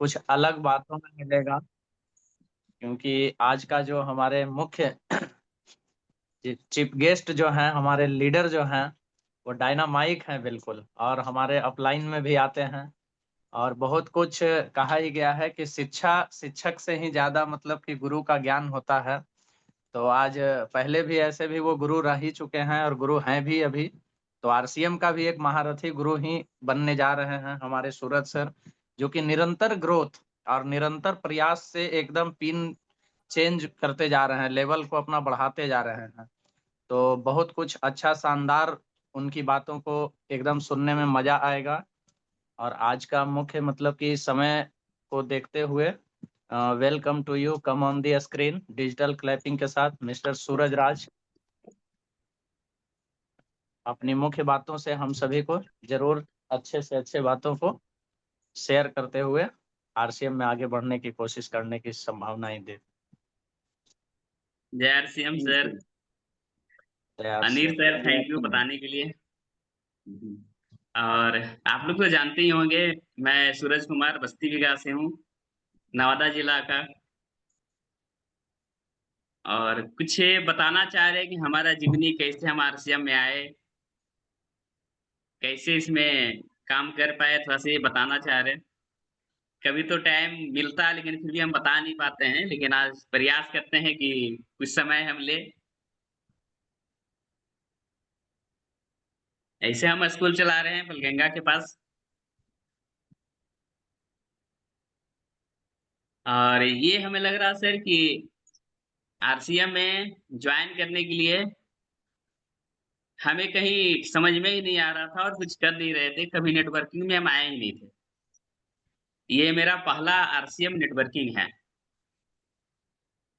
कुछ अलग बातों में मिलेगा, क्योंकि आज का जो हमारे मुख्य चीफ गेस्ट जो हैं, हमारे लीडर जो हैं, वो डायनामाइक हैं बिल्कुल, और हमारे अपलाइन में भी आते हैं। और बहुत कुछ कहा ही गया है कि शिक्षा शिक्षक से ही ज्यादा मतलब कि गुरु का ज्ञान होता है। तो आज पहले भी ऐसे भी वो गुरु रह ही चुके हैं और गुरु हैं भी अभी। तो आरसीएम का भी एक महारथी गुरु ही बनने जा रहे हैं हमारे सूरज सर, जो कि निरंतर ग्रोथ और निरंतर प्रयास से एकदम पिन चेंज करते जा रहे हैं, लेवल को अपना बढ़ाते जा रहे हैं। तो बहुत कुछ अच्छा शानदार उनकी बातों को एकदम सुनने में मजा आएगा। और आज का मुख्य मतलब कि समय को देखते हुए welcome to you, come on the screen digital clapping के साथ मिस्टर सूरज राज। अपनी मुख्य बातों से हम सभी को जरूर अच्छे से अच्छे बातों को शेयर करते हुए आरसीएम में आगे बढ़ने की कोशिश करने की संभावनाएं दे। जय RCM sir. Anil sir, thank you बताने के लिए। और आप लोग तो जानते ही होंगे, मैं सूरज कुमार बस्ती विकास से हूँ, नवादा जिला का। और कुछ बताना चाह रहे हैं कि हमारा जीवनी कैसे हम आरसीएम में आए, कैसे इसमें काम कर पाए, थोड़ा सा ये बताना चाह रहे हैं। कभी तो टाइम मिलता है लेकिन फिर भी हम बता नहीं पाते हैं, लेकिन आज प्रयास करते हैं कि कुछ समय हम ले। ऐसे हम स्कूल चला रहे हैं पलगंगा के पास। और ये हमें लग रहा सर कि आरसीएम में ज्वाइन करने के लिए हमें कहीं समझ में ही नहीं आ रहा था और कुछ कर नहीं रहे थे, कभी नेटवर्किंग में हम आए ही नहीं थे। ये मेरा पहला आरसीएम नेटवर्किंग है,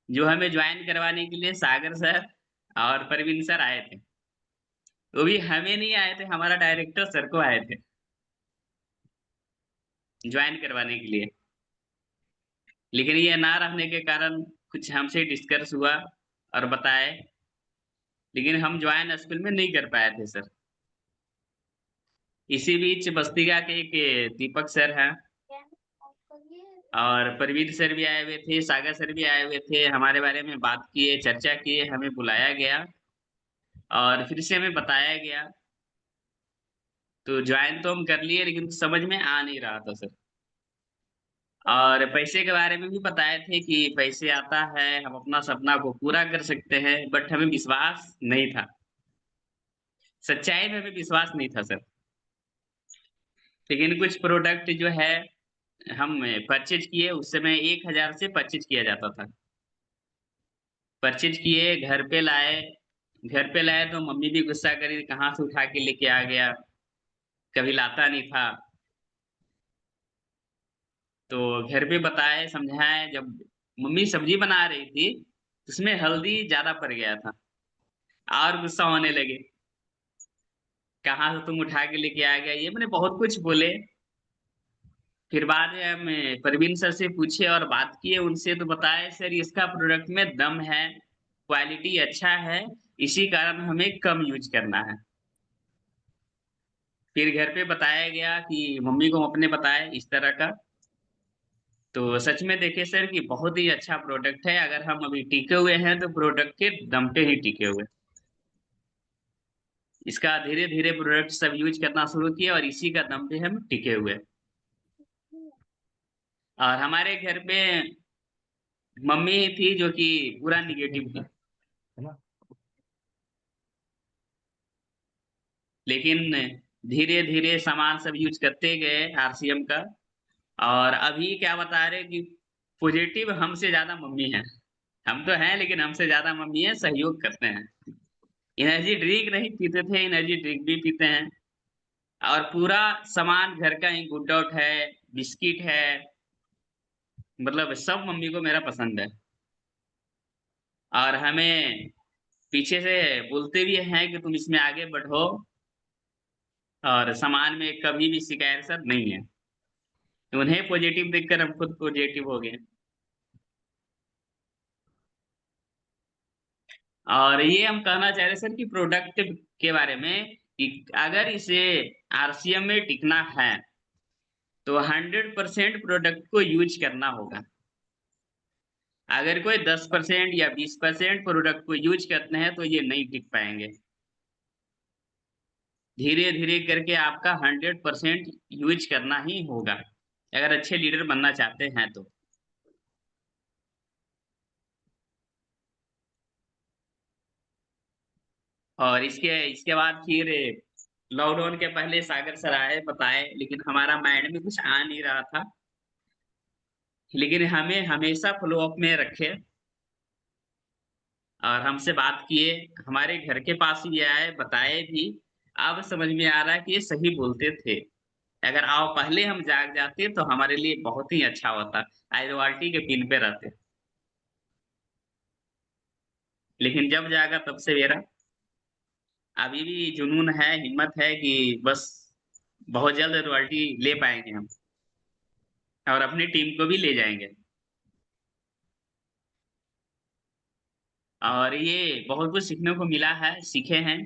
जो हमें ज्वाइन करवाने के लिए सागर सर और परवीन सर आए थे। वो भी हमें नहीं आए थे, हमारा डायरेक्टर सर को आए थे ज्वाइन करवाने के लिए। लेकिन ये ना रहने के कारण कुछ हमसे डिस्कस हुआ और बताए, लेकिन हम ज्वाइन स्कूल में नहीं कर पाए थे सर। इसी बीच बस्तिका के एक दीपक सर हैं और परवीन सर भी आए हुए थे, सागर सर भी आए हुए थे, हमारे बारे में बात किए, चर्चा किए, हमें बुलाया गया और फिर से हमें बताया गया। तो ज्वाइन तो हम कर लिए लेकिन समझ में आ नहीं रहा था सर। और पैसे के बारे में भी बताए थे कि पैसे आता है, हम अपना सपना को पूरा कर सकते हैं, बट हमें विश्वास नहीं था, सच्चाई में हमें विश्वास नहीं था सर। लेकिन कुछ प्रोडक्ट जो है हम परचेज किए, उस समय 1,000 से परचेज किया जाता था। परचेज किए, घर पे लाए तो मम्मी भी गुस्सा करी, कहाँ से उठा के लेके आ गया, कभी लाता नहीं था। तो घर पे बताए, समझाए, जब मम्मी सब्जी बना रही थी उसमें हल्दी ज्यादा पड़ गया था और गुस्सा होने लगे, कहाँ से तुम उठा के लेके आ गया, ये मैंने बहुत कुछ बोले। फिर बाद में हम परवीन सर से पूछे और बात किए उनसे, तो बताए सर इसका प्रोडक्ट में दम है, क्वालिटी अच्छा है, इसी कारण हमें कम यूज करना है। फिर घर पे बताया गया कि मम्मी को अपने बताए इस तरह का। तो सच में देखे सर कि बहुत ही अच्छा प्रोडक्ट है, अगर हम अभी टिके हुए हैं तो प्रोडक्ट के दम पे ही टिके हुए। इसका धीरे धीरे प्रोडक्ट सब यूज करना शुरू किए और इसी का दम पे हम टिके हुए। और हमारे घर पे मम्मी ही थी जो कि पूरा निगेटिव थी, लेकिन धीरे धीरे सामान सब यूज करते गए आरसीएम का। और अभी क्या बता रहे कि पॉजिटिव हमसे ज्यादा मम्मी है। हम तो हैं लेकिन हमसे ज्यादा मम्मी है, सहयोग करते हैं। एनर्जी ड्रिंक नहीं पीते थे, एनर्जी ड्रिंक भी पीते हैं। और पूरा सामान घर का ही, गुड आउट है, बिस्किट है, मतलब सब मम्मी को मेरा पसंद है। और हमें पीछे से बोलते भी हैं कि तुम इसमें आगे बढ़ो, और सामान में कभी भी शिकायत सर नहीं है। उन्हें पॉजिटिव देखकर हम खुद पॉजिटिव हो गए। और ये हम कहना चाह रहे सर कि प्रोडक्ट के बारे में कि अगर इसे आरसीएम में टिकना है तो 100% प्रोडक्ट को यूज करना होगा। अगर कोई 10% या 20% प्रोडक्ट को यूज करते हैं तो ये नहीं टिक पाएंगे। धीरे धीरे करके आपका 100% यूज करना ही होगा अगर अच्छे लीडर बनना चाहते हैं तो। और इसके इसके बाद फिर लॉकडाउन के पहले सागर सर आए, बताए, लेकिन हमारा माइंड में कुछ आ नहीं रहा था। लेकिन हमें हमेशा फॉलो अप में रखे और हमसे बात किए। हमारे घर के पास ही आए, बताए भी। अब समझ में आ रहा है कि ये सही बोलते थे। अगर आओ पहले हम जाग जाते तो हमारे लिए बहुत ही अच्छा होता। आज रॉयल्टी के पिन पे रहते। लेकिन जब जागा तब से मेरा अभी भी जुनून है, हिम्मत है कि बस बहुत जल्द रॉयल्टी ले पाएंगे हम और अपनी टीम को भी ले जाएंगे। और ये बहुत कुछ सीखने को मिला है, सीखे हैं।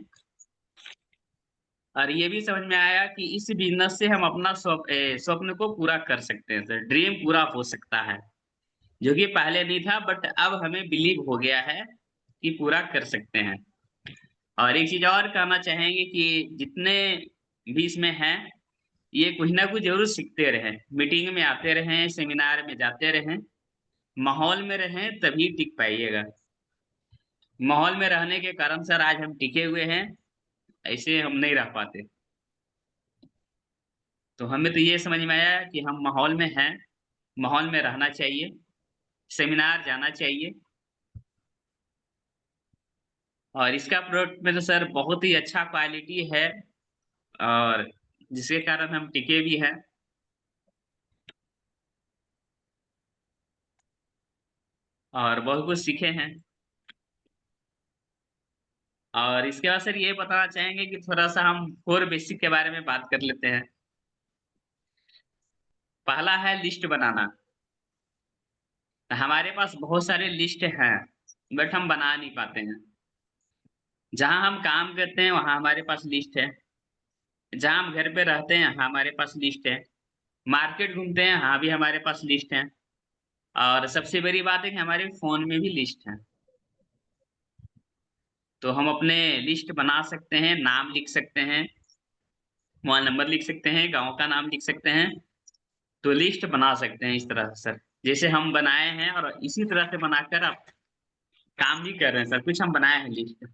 और ये भी समझ में आया कि इस बिजनेस से हम अपना स्वप्न को पूरा कर सकते हैं सर। ड्रीम पूरा हो सकता है, जो कि पहले नहीं था, बट अब हमें बिलीव हो गया है कि पूरा कर सकते हैं। और एक चीज और कहना चाहेंगे कि जितने भी इसमें हैं, ये कुछ ना कुछ जरूर सीखते रहें, मीटिंग में आते रहें, सेमिनार में जाते रहें, माहौल में रहें, तभी टिक पाइएगा। माहौल में रहने के कारण सर आज हम टिके हुए हैं, ऐसे हम नहीं रह पाते। तो हमें तो ये समझ में आया कि हम माहौल में हैं, माहौल में रहना चाहिए, सेमिनार जाना चाहिए। और इसका प्रोडक्ट में तो सर बहुत ही अच्छा क्वालिटी है, और जिसके कारण हम टिके भी हैं। और बहुत कुछ सीखे हैं। और इसके बाद सर ये बताना चाहेंगे कि थोड़ा सा हम फोर बेसिक के बारे में बात कर लेते हैं। पहला है लिस्ट बनाना। हमारे पास बहुत सारे लिस्ट हैं, बट हम बना नहीं पाते हैं। जहां हम काम करते हैं वहां हमारे पास लिस्ट है, जहां हम घर पे रहते हैं वहां हमारे पास लिस्ट है, मार्केट घूमते हैं वहां भी हमारे पास लिस्ट है, और सबसे बड़ी बात है कि हमारे फोन में भी लिस्ट है। तो हम अपने लिस्ट बना सकते हैं, नाम लिख सकते हैं, मोबाइल नंबर लिख सकते हैं, गांव का नाम लिख सकते हैं। तो लिस्ट बना सकते हैं इस तरह से सर, जैसे हम बनाए हैं, और इसी तरह से बनाकर आप काम भी कर रहे हैं सर। कुछ हम बनाए हैं लिस्ट।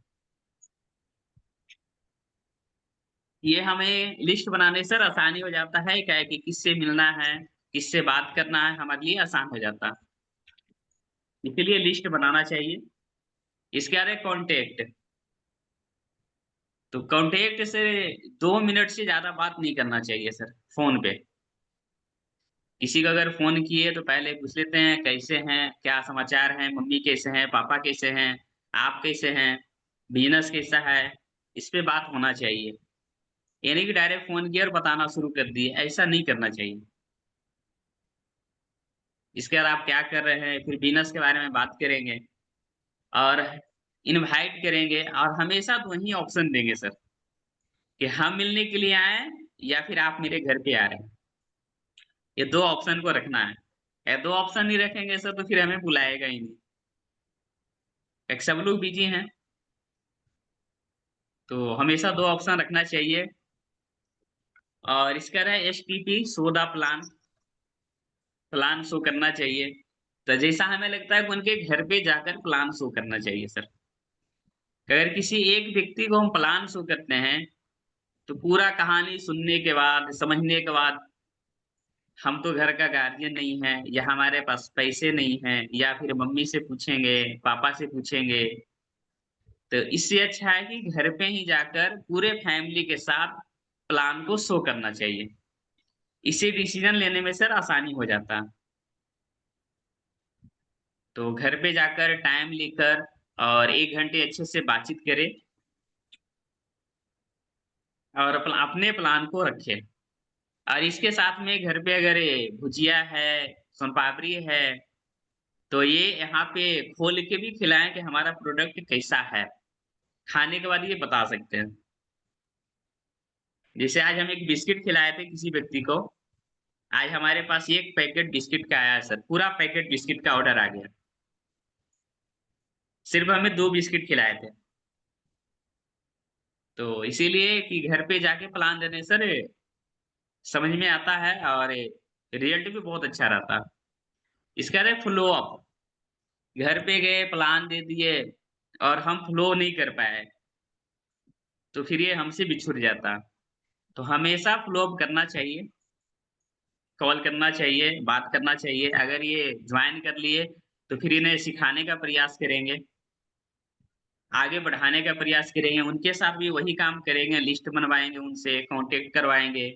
ये हमें लिस्ट बनाने से सर आसानी हो जाता है, क्या है कि किससे मिलना है, किससे बात करना है, हमारे लिए आसान हो जाता है। इसीलिए लिस्ट बनाना चाहिए। इसके आ रहे कॉन्टेक्ट। तो कॉन्टेक्ट से 2 मिनट से ज्यादा बात नहीं करना चाहिए सर फोन पे। किसी को अगर फोन किए तो पहले पूछ लेते हैं कैसे हैं, क्या समाचार हैं, मम्मी कैसे हैं, पापा कैसे हैं, आप कैसे हैं, बिजनेस कैसा है। इस पे बात होना चाहिए। यानी कि डायरेक्ट फोन किया और बताना शुरू कर दिए, ऐसा नहीं करना चाहिए। इसके बाद आप क्या कर रहे हैं, फिर बिजनेस के बारे में बात करेंगे, और इनवाइट करेंगे, और हमेशा दो ही ऑप्शन देंगे सर, कि हम मिलने के लिए आए या फिर आप मेरे घर पे आ रहे हैं। ये दो ऑप्शन को रखना है। ये दो ऑप्शन नहीं रखेंगे सर तो फिर हमें बुलाएगा ही नहीं। एक सब लोग बिजी हैं, तो हमेशा दो ऑप्शन रखना चाहिए। और इसका है STP, show the plan. Plan show करना चाहिए। तो जैसा हमें लगता है कि उनके घर पे जाकर प्लान शो करना चाहिए सर। अगर किसी एक व्यक्ति को हम प्लान शो करते हैं, तो पूरा कहानी सुनने के बाद, समझने के बाद, हम तो घर का गार्जियन नहीं है, या हमारे पास पैसे नहीं हैं, या फिर मम्मी से पूछेंगे, पापा से पूछेंगे। तो इससे अच्छा है कि घर पे ही जाकर पूरे फैमिली के साथ प्लान को शो करना चाहिए। इससे डिसीजन लेने में सर आसानी हो जाता है। तो घर पे जाकर टाइम लेकर और 1 घंटे अच्छे से बातचीत करें, और अपने प्लान को रखें। और इसके साथ में घर पे अगर ये भुजिया है, सोन पापड़ी है, तो ये यहाँ पे खोल के भी खिलाएं कि हमारा प्रोडक्ट कैसा है। खाने के बाद ये बता सकते हैं। जैसे आज हम एक बिस्किट खिलाए थे किसी व्यक्ति को, आज हमारे पास एक पैकेट बिस्किट का आया सर, पूरा पैकेट बिस्किट का ऑर्डर आ गया। सिर्फ हमें 2 बिस्किट खिलाए थे। तो इसीलिए कि घर पे जाके प्लान देने सर समझ में आता है और रिजल्ट भी बहुत अच्छा रहता है। इसके बाद है फ्लो अप। घर पे गए, प्लान दे दिए और हम फ्लो नहीं कर पाए, तो फिर ये हमसे बिछुड़ जाता। तो हमेशा फ्लो अप करना चाहिए, कॉल करना चाहिए, बात करना चाहिए। अगर ये ज्वाइन कर लिए तो फिर इन्हें सिखाने का प्रयास करेंगे, आगे बढ़ाने का प्रयास करेंगे, उनके साथ भी वही काम करेंगे, लिस्ट बनवाएंगे, उनसे कांटेक्ट करवाएंगे,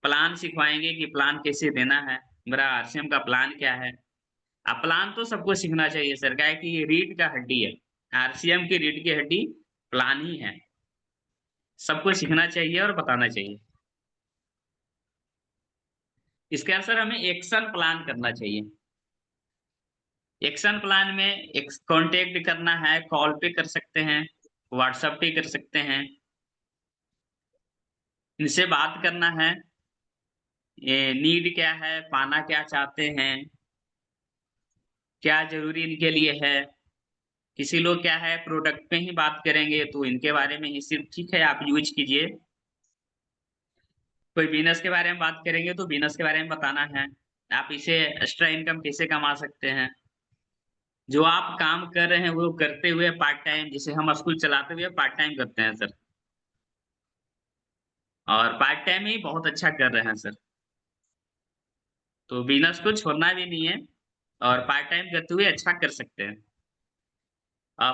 प्लान सिखवाएंगे कि प्लान कैसे देना है, मेरा आरसीएम का प्लान क्या है। अब प्लान तो सबको सीखना चाहिए सर, क्या है कि ये रीढ़ का हड्डी है, आरसीएम की रीढ़ की हड्डी प्लान ही है। सबको सीखना चाहिए और बताना चाहिए। इसके बाद सर हमें एक्शन प्लान करना चाहिए। एक्शन प्लान में एक कांटेक्ट करना है, कॉल पे कर सकते हैं, व्हाट्सएप पे कर सकते हैं, इनसे बात करना है, ये नीड क्या है, पाना क्या चाहते हैं, क्या जरूरी इनके लिए है। किसी लोग क्या है प्रोडक्ट पे ही बात करेंगे, तो इनके बारे में ही सिर्फ ठीक है आप यूज कीजिए। कोई बिजनेस के बारे में बात करेंगे तो बिजनेस के बारे में बताना है, आप इसे एक्स्ट्रा इनकम कैसे कमा सकते हैं। जो आप काम कर रहे हैं वो करते हुए पार्ट टाइम, जैसे हम स्कूल चलाते हुए पार्ट टाइम करते हैं सर, और पार्ट टाइम ही बहुत अच्छा कर रहे हैं सर। तो बिजनेस को छोड़ना भी नहीं है और पार्ट टाइम करते हुए अच्छा कर सकते हैं।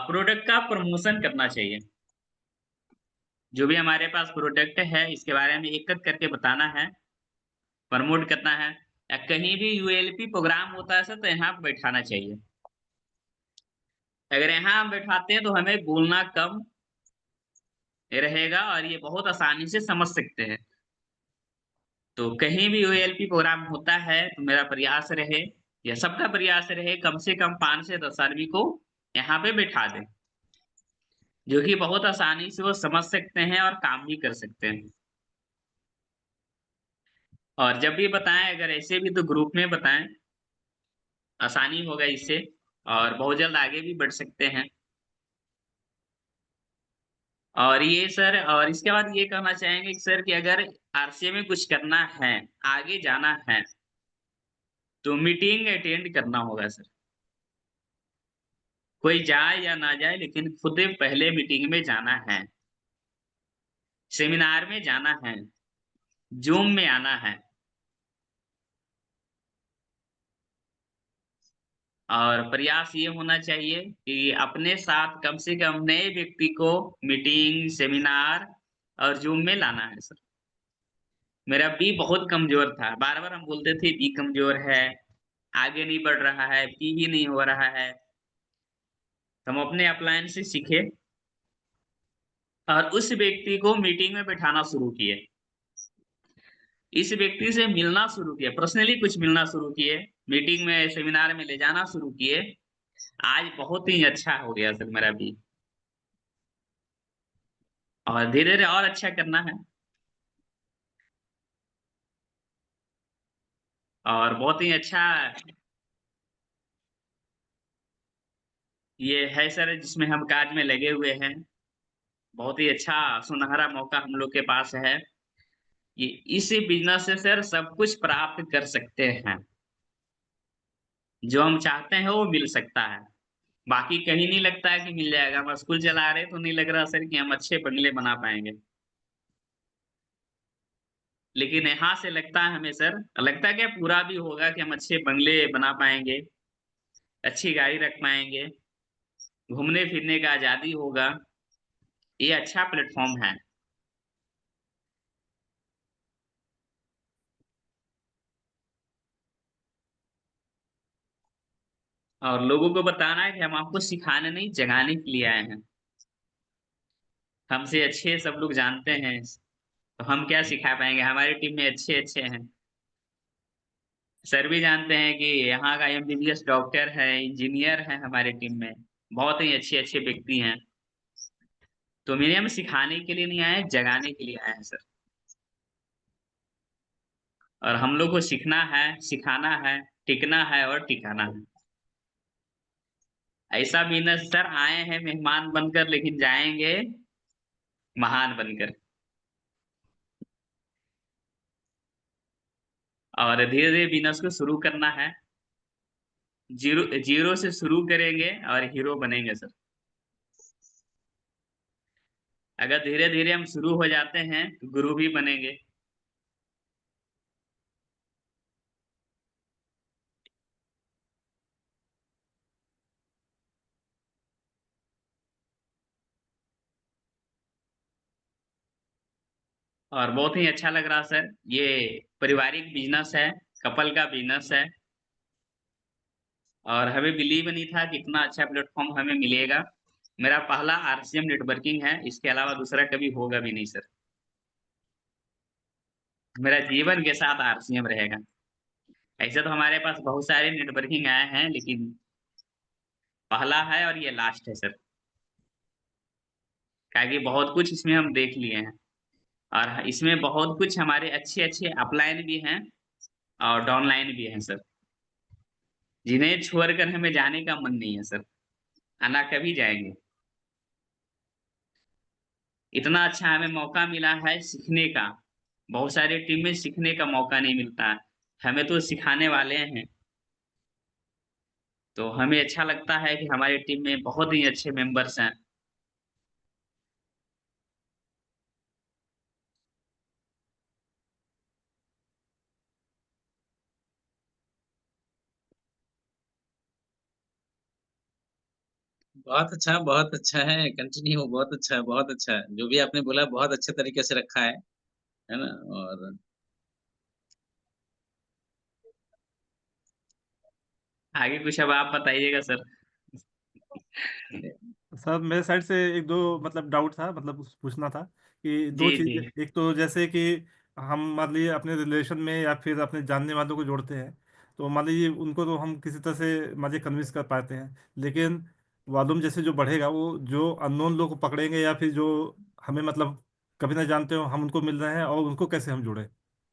प्रोडक्ट का प्रमोशन करना चाहिए। जो भी हमारे पास प्रोडक्ट है इसके बारे में एक एक करके बताना है, प्रमोट करना है। या कहीं भी यूएलपी प्रोग्राम होता है सर तो यहाँ पे बैठाना चाहिए। अगर यहाँ हम बैठाते हैं तो हमें बोलना कम रहेगा और ये बहुत आसानी से समझ सकते हैं। तो कहीं भी यूएलपी प्रोग्राम होता है तो मेरा प्रयास रहे या सबका प्रयास रहे कम से कम 5 से 10 आदमी को यहाँ पे बैठा दें, जो कि बहुत आसानी से वो समझ सकते हैं और काम भी कर सकते हैं। और जब भी बताएं, अगर ऐसे भी तो ग्रुप में बताएं, आसानी होगा इससे और बहुत जल्द आगे भी बढ़ सकते हैं। और ये सर, और इसके बाद ये कहना चाहेंगे कि सर कि अगर आरसीए में कुछ करना है, आगे जाना है, तो मीटिंग अटेंड करना होगा सर। कोई जाए या ना जाए लेकिन खुद पहले मीटिंग में जाना है, सेमिनार में जाना है, जूम में आना है। और प्रयास ये होना चाहिए कि अपने साथ कम से कम नए व्यक्ति को मीटिंग, सेमिनार और जूम में लाना है सर। मेरा बी बहुत कमजोर था, बार बार हम बोलते थे बी कमजोर है, आगे नहीं बढ़ रहा है, पी भी नहीं हो रहा है। हम अपने अपलायन से सीखे और उस व्यक्ति को मीटिंग में बैठाना शुरू किए, इस व्यक्ति से मिलना शुरू किया, पर्सनली कुछ मिलना शुरू किए, मीटिंग में सेमिनार में ले जाना शुरू किए। आज बहुत ही अच्छा हो गया सर मेरा भी, और धीरे धीरे और अच्छा करना है। और बहुत ही अच्छा ये है सर जिसमें हम कार्य में लगे हुए हैं। बहुत ही अच्छा सुनहरा मौका हम लोग के पास है। ये इस बिजनेस से सर सब कुछ प्राप्त कर सकते हैं, जो हम चाहते हैं वो मिल सकता है। बाकी कहीं नहीं लगता है कि मिल जाएगा। हम स्कूल चला रहे तो नहीं लग रहा सर कि हम अच्छे बंगले बना पाएंगे, लेकिन यहाँ से लगता है हमें सर, लगता है कि पूरा भी होगा कि हम अच्छे बंगले बना पाएंगे, अच्छी गाड़ी रख पाएंगे, घूमने फिरने का आजादी होगा। ये अच्छा प्लेटफॉर्म है। और लोगों को बताना है कि हम आपको सिखाने नहीं जगाने के लिए आए हैं। हमसे अच्छे सब लोग जानते हैं, तो हम क्या सिखा पाएंगे, हमारी टीम में अच्छे अच्छे हैं। सर भी जानते हैं कि यहाँ का एमबीबीएस डॉक्टर है, इंजीनियर है हमारी टीम में, बहुत ही अच्छे अच्छे व्यक्ति हैं। तो मेरे हम सिखाने के लिए नहीं आए, जगाने के लिए आए हैं सर। और हम लोग को सीखना है, सिखाना है, टिकना है और टिकाना है। ऐसा बिजनेस सर, आए हैं मेहमान बनकर लेकिन जाएंगे महान बनकर। और धीरे धीरे बिजनेस को शुरू करना है। जीरो जीरो से शुरू करेंगे और हीरो बनेंगे सर। अगर धीरे धीरे हम शुरू हो जाते हैं तो गुरु भी बनेंगे। और बहुत ही अच्छा लग रहा सर, ये पारिवारिक बिजनेस है, कपल का बिजनेस है। और हमें बिलीव नहीं था कि इतना अच्छा प्लेटफॉर्म हमें मिलेगा। मेरा पहला आरसीएम नेटवर्किंग है, इसके अलावा दूसरा कभी होगा भी नहीं सर। मेरा जीवन के साथ आरसीएम रहेगा। ऐसे तो हमारे पास बहुत सारे नेटवर्किंग आए हैं, लेकिन पहला है और ये लास्ट है सर। क्योंकि बहुत कुछ इसमें हम देख लिए हैं, और इसमें बहुत कुछ हमारे अच्छे अच्छे अपलाइन भी हैं और डाउनलाइन भी हैं सर, जिन्हें छोड़कर हमें जाने का मन नहीं है सर, आना कभी जाएंगे। इतना अच्छा हमें मौका मिला है सीखने का। बहुत सारी टीम में सीखने का मौका नहीं मिलता है, हमें तो सिखाने वाले हैं। तो हमें अच्छा लगता है कि हमारी टीम में बहुत ही अच्छे मेंबर्स हैं। बहुत अच्छा, बहुत अच्छा है, कंटिन्यू, बहुत अच्छा है, बहुत अच्छा है, जो भी आपने बोला बहुत अच्छे तरीके से रखा है ना। और आगे कुछ अब आप बताइएगा सर। सर मेरे साइड से एक दो मतलब डाउट था, मतलब पूछना था कि दो जी जी। चीज़। एक तो जैसे कि हम मान लीजिए अपने रिलेशन में या फिर अपने जानने वालों को जोड़ते हैं, तो मान लीजिए उनको तो हम किसी तरह से मान लीजिए कन्विंस कर पाते हैं, लेकिन वॉल्यूम जैसे जो बढ़ेगा, वो जो अननोन लोग को पकड़ेंगे या फिर जो हमें मतलब कभी ना जानते हो हम उनको मिल रहे हैं, और उनको कैसे हम जोड़ें।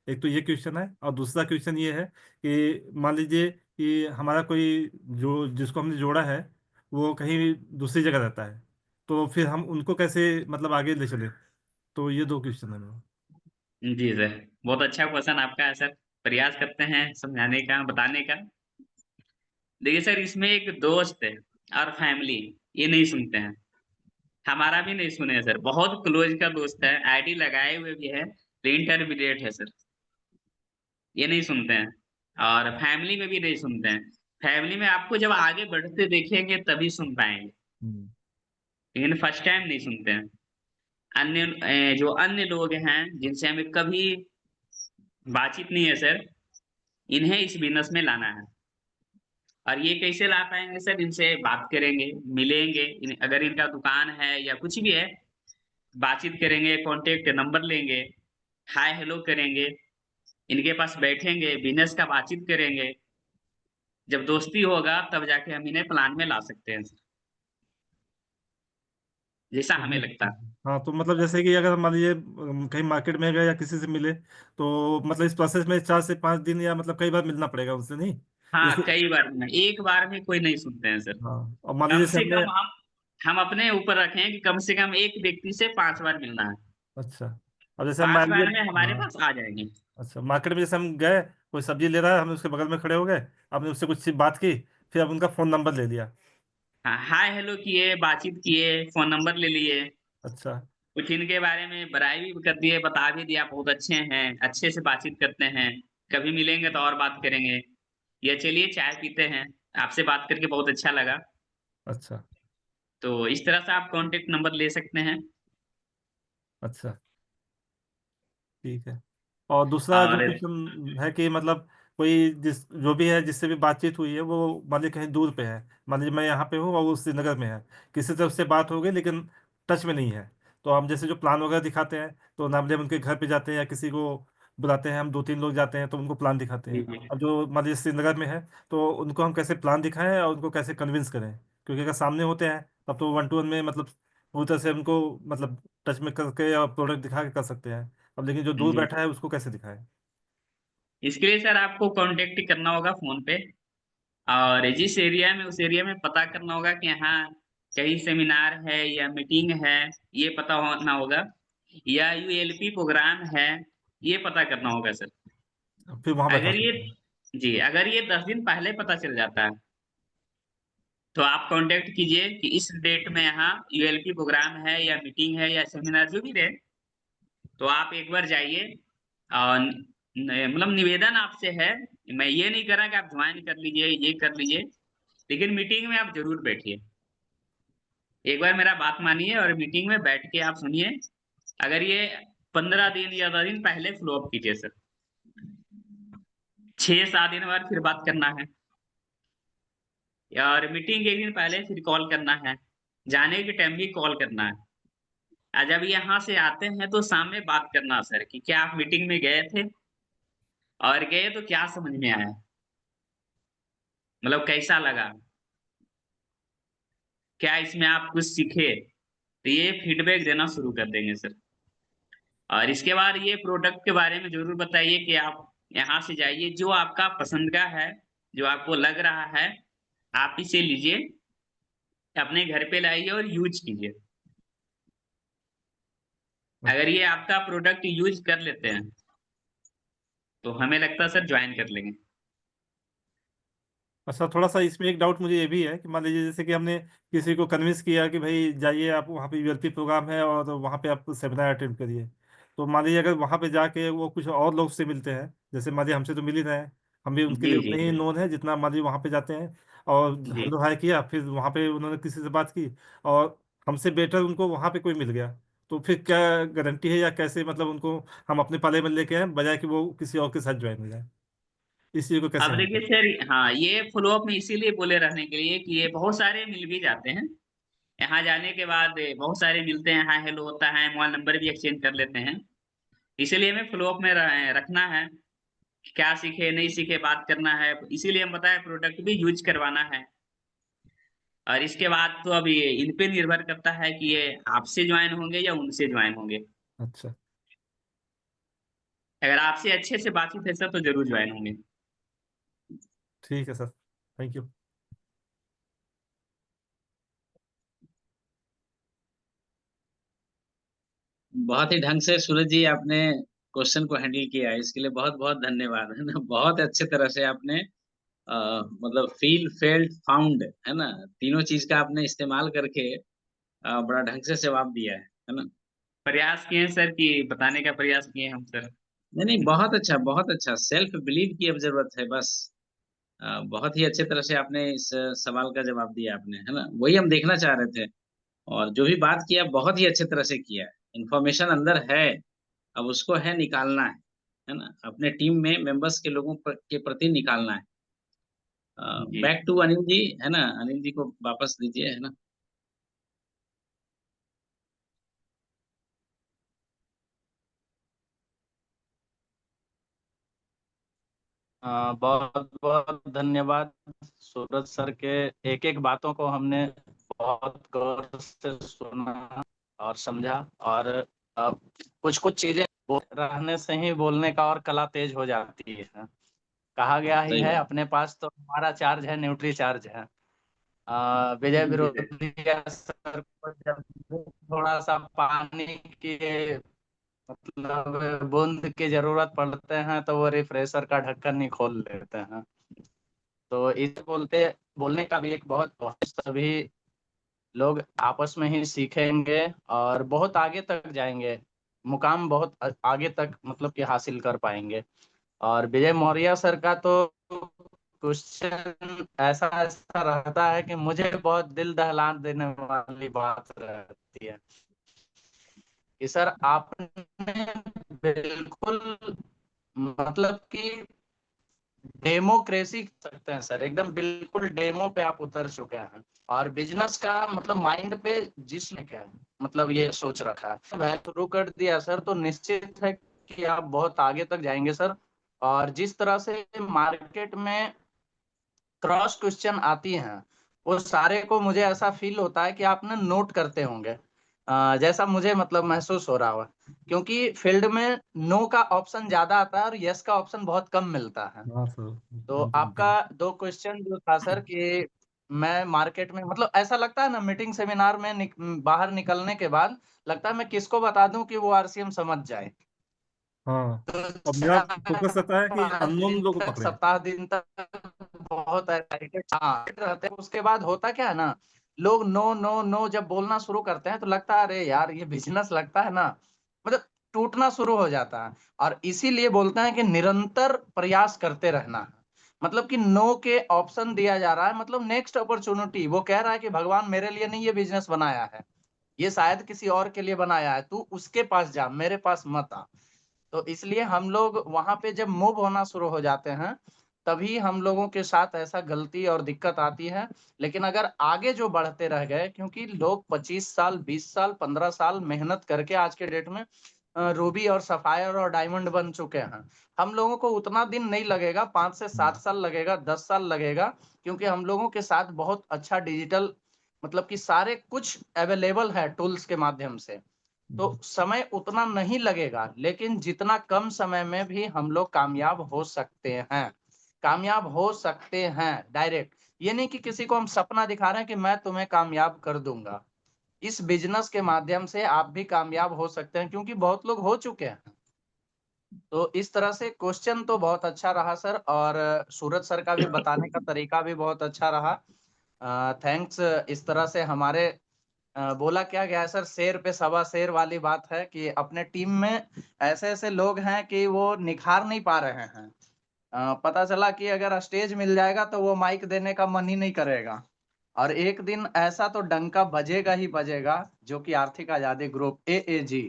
एक तो ये क्वेश्चन है, और दूसरा क्वेश्चन ये है कि मान लीजिए कि हमारा कोई जो जिसको हमने जोड़ा है वो कहीं दूसरी जगह रहता है, तो फिर हम उनको कैसे मतलब आगे ले चले। तो ये दो क्वेश्चन है मेरे। जी सर, बहुत अच्छा क्वेश्चन आपका है सर। प्रयास करते हैं समझाने का, बताने का। देखिए सर, इसमें एक दोस्त है और फैमिली, ये नहीं सुनते हैं। हमारा भी नहीं सुने सर, बहुत क्लोज का दोस्त है, आईडी लगाए हुए भी है, लेकिन इंटरमीडिएट है सर, ये नहीं सुनते हैं। और फैमिली में भी नहीं सुनते हैं। फैमिली में आपको जब आगे बढ़ते देखेंगे तभी सुन पाएंगे, हम्म। लेकिन फर्स्ट टाइम नहीं सुनते हैं। अन्य जो अन्य लोग हैं जिनसे हमें कभी बातचीत नहीं है सर, इन्हें इस बिजनेस में लाना है। और ये कैसे ला पाएंगे सर, इनसे बात करेंगे, मिलेंगे, अगर इनका दुकान है या कुछ भी है, बातचीत करेंगे, कांटेक्ट नंबर लेंगे, हाय हेलो करेंगे, इनके पास बैठेंगे, बिजनेस का बातचीत करेंगे। जब दोस्ती होगा तब जाके हम इन्हें प्लान में ला सकते हैं सर, जैसा हमें लगता है। हाँ, तो मतलब जैसे कि अगर मान लीजिए कहीं मार्केट में गए या किसी से मिले, तो मतलब इस प्रोसेस में 4 से 5 दिन या मतलब कई बार मिलना पड़ेगा उनसे, नहीं? हाँ, जैसे। कई बार में, एक बार में कोई नहीं सुनते हैं सर। हाँ, और मान लीजिए कम जैसे से हमने। कम हम अपने ऊपर रखें कि कम से कम एक व्यक्ति से 5 बार मिलना है। अच्छा, अब जैसे हम मान 5 बार लीजिए। में हमारे हाँ। पास आ जाएंगे। अच्छा, मार्केट में जैसे हम गए, कोई सब्जी ले रहा है, हम उसके बगल में खड़े हो गए, आपने उससे कुछ सी बात की, फिर अब उनका फ़ोन नंबर ले लिया। हाँ, हाय हेलो किए, बातचीत किए, फोन नंबर ले लिए, अच्छा। कुछ इनके बारे में बड़ाई भी कर दिए, बता भी दिया बहुत अच्छे हैं, अच्छे से बातचीत करते हैं, कभी मिलेंगे तो और बात करेंगे, ये चलिए चाय पीते हैं, आपसे बात करके बहुत अच्छा लगा। अच्छा। तो इस तरह से आप कांटेक्ट नंबर ले सकते हैं। अच्छा, ठीक है। और दूसरा जो और क्वेश्चन है कि मतलब कोई जिस जो भी है जिससे भी बातचीत हुई है, वो मान लीजिए कहीं दूर पे है, मान लीजिए मैं यहाँ पे हूँ और वो श्रीनगर में है, किसी तरफ से बात हो गई लेकिन टच में नहीं है, तो हम जैसे जो प्लान वगैरह दिखाते हैं, तो नॉर्मली हम उनके घर पे जाते हैं या किसी को बुलाते हैं, हम 2-3 लोग जाते हैं तो उनको प्लान दिखाते जी हैं। जी। अब जो मान लीजिए श्रीनगर में है, तो उनको हम कैसे प्लान दिखाएं और उनको कैसे कन्विंस करें, क्योंकि अगर सामने होते हैं तब तो 1-to-1 में मतलब पूरी तरह से उनको मतलब टच में करके और प्रोडक्ट दिखा के कर सकते हैं। अब लेकिन जो दूर जी बैठा है उसको कैसे दिखाएं। इसके लिए सर आपको कांटेक्ट करना होगा फोन पे, और जिस एरिया में उस एरिया में पता करना होगा कि हाँ कहीं सेमिनार है या मीटिंग है, ये पता होना होगा, या यूएलपी प्रोग्राम है, ये पता करना होगा सर। फिर वहां बैठा अगर ये सकते हैं। जी अगर ये 10 दिन पहले पता चल जाता है तो आप कांटेक्ट कीजिए कि इस डेट में यहाँ यूएलपी प्रोग्राम है या मीटिंग है या सेमिनार जो भी रहे, तो आप एक बार जाइए। और मतलब निवेदन आपसे है, मैं ये नहीं कर रहा कि आप ज्वाइन कर लीजिए ये कर लीजिए, लेकिन मीटिंग में आप जरूर बैठिए। एक बार मेरा बात मानिए और मीटिंग में बैठ के आप सुनिए। अगर ये 15 दिन या 10 दिन पहले फ्लो अप कीजिए सर, 6-7 दिन बाद फिर बात करना है, और मीटिंग के एक दिन पहले फिर कॉल करना है, जाने के टाइम भी कॉल करना है। और जब यहाँ से आते हैं तो सामने बात करना सर कि क्या आप मीटिंग में गए थे, और गए तो क्या समझ में आया, मतलब कैसा लगा, क्या इसमें आप कुछ सीखे, तो ये फीडबैक देना शुरू कर देंगे सर। और इसके बाद ये प्रोडक्ट के बारे में जरूर बताइए कि आप यहाँ से जाइए, जो आपका पसंद का है, जो आपको लग रहा है, आप इसे लीजिए, अपने घर पे लाइए और यूज कीजिए। अगर ये आपका प्रोडक्ट यूज कर लेते हैं तो हमें लगता है सर ज्वाइन कर लेंगे। अच्छा, थोड़ा सा इसमें एक डाउट मुझे ये भी है कि मान लीजिए जैसे कि हमने किसी को कन्विंस किया कि भाई जाइए आप वहाँ पे यूएलपी प्रोग्राम है और वहाँ पे आप सेमिनार अटेंड करिए। तो मान लीजिए अगर वहाँ पे जाके वो कुछ और लोग से मिलते हैं, जैसे मान लीजिए हमसे तो मिल ही रहे हैं, हम भी उनके जी लिए जी उतने ही नोन है जितना मान लीजिए वहाँ पे जाते हैं, और जी। हेलो हाय किया, फिर वहाँ पे उन्होंने किसी से बात की और हमसे बेटर उनको वहाँ पे कोई मिल गया, तो फिर क्या गारंटी है या कैसे मतलब उनको हम अपने पाले में लेके आए बजाय कि वो किसी और के साथ ज्वाइन हो जाए, इस चीज़ को कैसे अब हम देखिए करें? सर, हाँ ये फॉलो अप में इसीलिए बोले रहने के लिए कि ये बहुत सारे मिल भी जाते हैं। यहाँ जाने के बाद बहुत सारे मिलते हैं, हाय हेलो होता है, मोबाइल नंबर भी एक्सचेंज कर लेते हैं। इसीलिए हमें फ्लो अप में रखना है, क्या सीखे नहीं सीखे बात करना है, इसीलिए हम बताए प्रोडक्ट भी यूज करवाना है। और इसके बाद तो अब ये इन पे निर्भर करता है कि ये आपसे ज्वाइन होंगे या उनसे ज्वाइन होंगे। अच्छा, अगर आपसे अच्छे से बातचीत है सर तो जरूर ज्वाइन होंगे। ठीक है सर, थैंक यू। बहुत ही ढंग से सूरज जी आपने क्वेश्चन को हैंडल किया है, इसके लिए बहुत बहुत धन्यवाद, है ना। बहुत अच्छे तरह से आपने मतलब फील फेल्ट फाउंड, है ना, तीनों चीज का आपने इस्तेमाल करके बड़ा ढंग से जवाब दिया है ना। प्रयास किए हैं सर कि बताने का प्रयास किए हम सर। नहीं नहीं, बहुत अच्छा बहुत अच्छा, सेल्फ बिलीव की अब जरूरत है बस। बहुत ही अच्छे तरह से आपने इस सवाल का जवाब दिया आपने, है ना, वही हम देखना चाह रहे थे। और जो भी बात किया बहुत ही अच्छे तरह से किया है, इंफॉर्मेशन अंदर है, अब उसको है निकालना है ना, अपने टीम में मेंबर्स के लोगों के प्रति निकालना है। जी। बैक टू अनिल जी, है ना, अनिल जी को वापस दीजिए, है ना। बहुत बहुत धन्यवाद सूरज सर के। एक एक बातों को हमने बहुत गौर से सुना और समझा, और कुछ कुछ चीजें रहने से ही बोलने का और कला तेज हो जाती है। कहा गया ही सही है, बात। अपने पास तो हमारा चार्ज है, न्यूट्री चार्ज है। विजय जी सर। विरोधिया सर को जब भी थोड़ा सा पानी की मतलब बूंद की जरूरत पड़ते हैं तो वो रिफ्रेशर का ढक्कन ही खोल लेते हैं। तो इस बोलने का भी एक बहुत बहुत सभी लोग आपस में ही सीखेंगे और बहुत आगे तक जाएंगे, मुकाम बहुत आगे तक मतलब कि हासिल कर पाएंगे। और विजय मौर्य सर का तो क्वेश्चन ऐसा ऐसा रहता है कि मुझे बहुत दिल दहला देने वाली बात रहती है कि सर आपने बिल्कुल मतलब कि डेमोक्रेसी कह सकते हैं सर, एकदम बिल्कुल डेमो पे आप उतर चुके हैं। और बिजनेस का मतलब माइंड पे जिसने क्या है मतलब ये सोच रखा है वह शुरू कर दिया सर, तो निश्चित है कि आप बहुत आगे तक जाएंगे सर। और जिस तरह से मार्केट में क्रॉस क्वेश्चन आती हैं वो सारे को मुझे ऐसा फील होता है कि आपने नोट करते होंगे। जैसा मुझे मतलब महसूस हो रहा हुआ, क्योंकि फील्ड में नो का ऑप्शन ज्यादा आता है और यस का ऑप्शन बहुत कम मिलता है। हाँ सर, तो हम तो आपका 2 क्वेश्चन जो था सर कि मैं मार्केट में मतलब ऐसा लगता है ना मीटिंग सेमिनार में बाहर निकलने के बाद लगता है मैं किसको बता दूं कि वो आरसीएम समझ जाए। हाँ। तो और मेरा फोकस रहता है कि 5 अननोन दिन लोग को तक, पकड़े। सप्ताह दिन तक बहुत एक्साइटेड रहते हैं। उसके बाद होता क्या है ना, लोग नो नो नो जब बोलना शुरू करते हैं तो लगता है अरे यार ये बिजनेस लगता है ना, मतलब टूटना शुरू हो जाता है। और इसीलिए बोलते हैं कि निरंतर प्रयास करते रहना है। मतलब कि नो के ऑप्शन दिया जा रहा है, मतलब नेक्स्ट अपॉर्चुनिटी वो कह रहा है कि भगवान मेरे लिए नहीं ये बिजनेस बनाया है, ये शायद किसी और के लिए बनाया है, तू उसके पास जा, मेरे पास मत आ। तो इसलिए हम लोग वहां पे जब मूव होना शुरू हो जाते हैं तभी हम लोगों के साथ ऐसा गलती और दिक्कत आती है। लेकिन अगर आगे जो बढ़ते रह गए, क्योंकि लोग 25 साल 20 साल 15 साल मेहनत करके आज के डेट में रूबी और सफायर और डायमंड बन चुके हैं। हम लोगों को उतना दिन नहीं लगेगा, 5 से 7 साल लगेगा, 10 साल लगेगा, क्योंकि हम लोगों के साथ बहुत अच्छा डिजिटल मतलब कि सारे कुछ अवेलेबल है टूल्स के माध्यम से। तो समय उतना नहीं लगेगा, लेकिन जितना कम समय में भी हम लोग कामयाब हो सकते हैं। कामयाब हो सकते हैं डायरेक्ट। ये नहीं कि किसी को हम सपना दिखा रहे हैं कि मैं तुम्हें कामयाब कर दूंगा। इस बिजनेस के माध्यम से आप भी कामयाब हो सकते हैं, क्योंकि बहुत लोग हो चुके हैं। तो इस तरह से क्वेश्चन तो बहुत अच्छा रहा सर, और सूरज सर का भी बताने का तरीका भी बहुत अच्छा रहा। थैंक्स। इस तरह से हमारे बोला क्या गया है सर, शेर पे सवा शेर वाली बात है कि अपने टीम में ऐसे ऐसे लोग हैं कि वो निखार नहीं पा रहे हैं। पता चला कि अगर स्टेज मिल जाएगा तो वो माइक देने का मन ही नहीं करेगा। और एक दिन ऐसा तो डंका बजेगा ही बजेगा, जो कि आर्थिक आजादी ग्रुप एएजी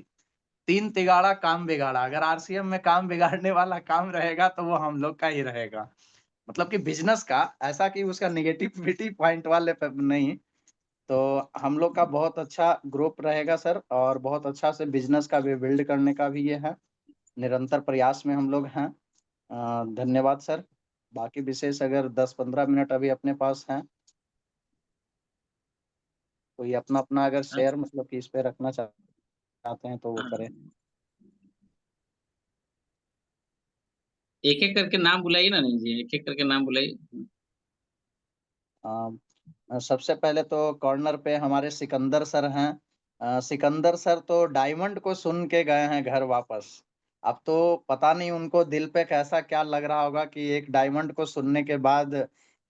3 तिगाड़ा काम बिगाड़ा, अगर आरसीएम में काम बिगाड़ने वाला काम रहेगा तो वो हम लोग का ही रहेगा। मतलब कि बिजनेस का ऐसा कि उसका निगेटिविटी पॉइंट वाले पे नहीं। तो हम लोग का बहुत अच्छा ग्रुप रहेगा सर, और बहुत अच्छा से बिजनेस का भी बिल्ड करने का भी ये है। निरंतर प्रयास में हम लोग हैं। धन्यवाद सर। बाकी विशेष अगर 10-15 मिनट अभी अपने पास हैं, कोई अपना अपना अगर शेयर मतलब कि इस पे रखना चाहते हैं तो वो करें। एक एक करके नाम बुलाइए ना, नहीं जी, एक एक करके नाम बुलाइए। सबसे पहले तो कॉर्नर पे हमारे सिकंदर सर हैं। सिकंदर सर तो डायमंड को सुन के गए हैं घर वापस। अब तो पता नहीं उनको दिल पे कैसा क्या लग रहा होगा कि एक डायमंड को सुनने के बाद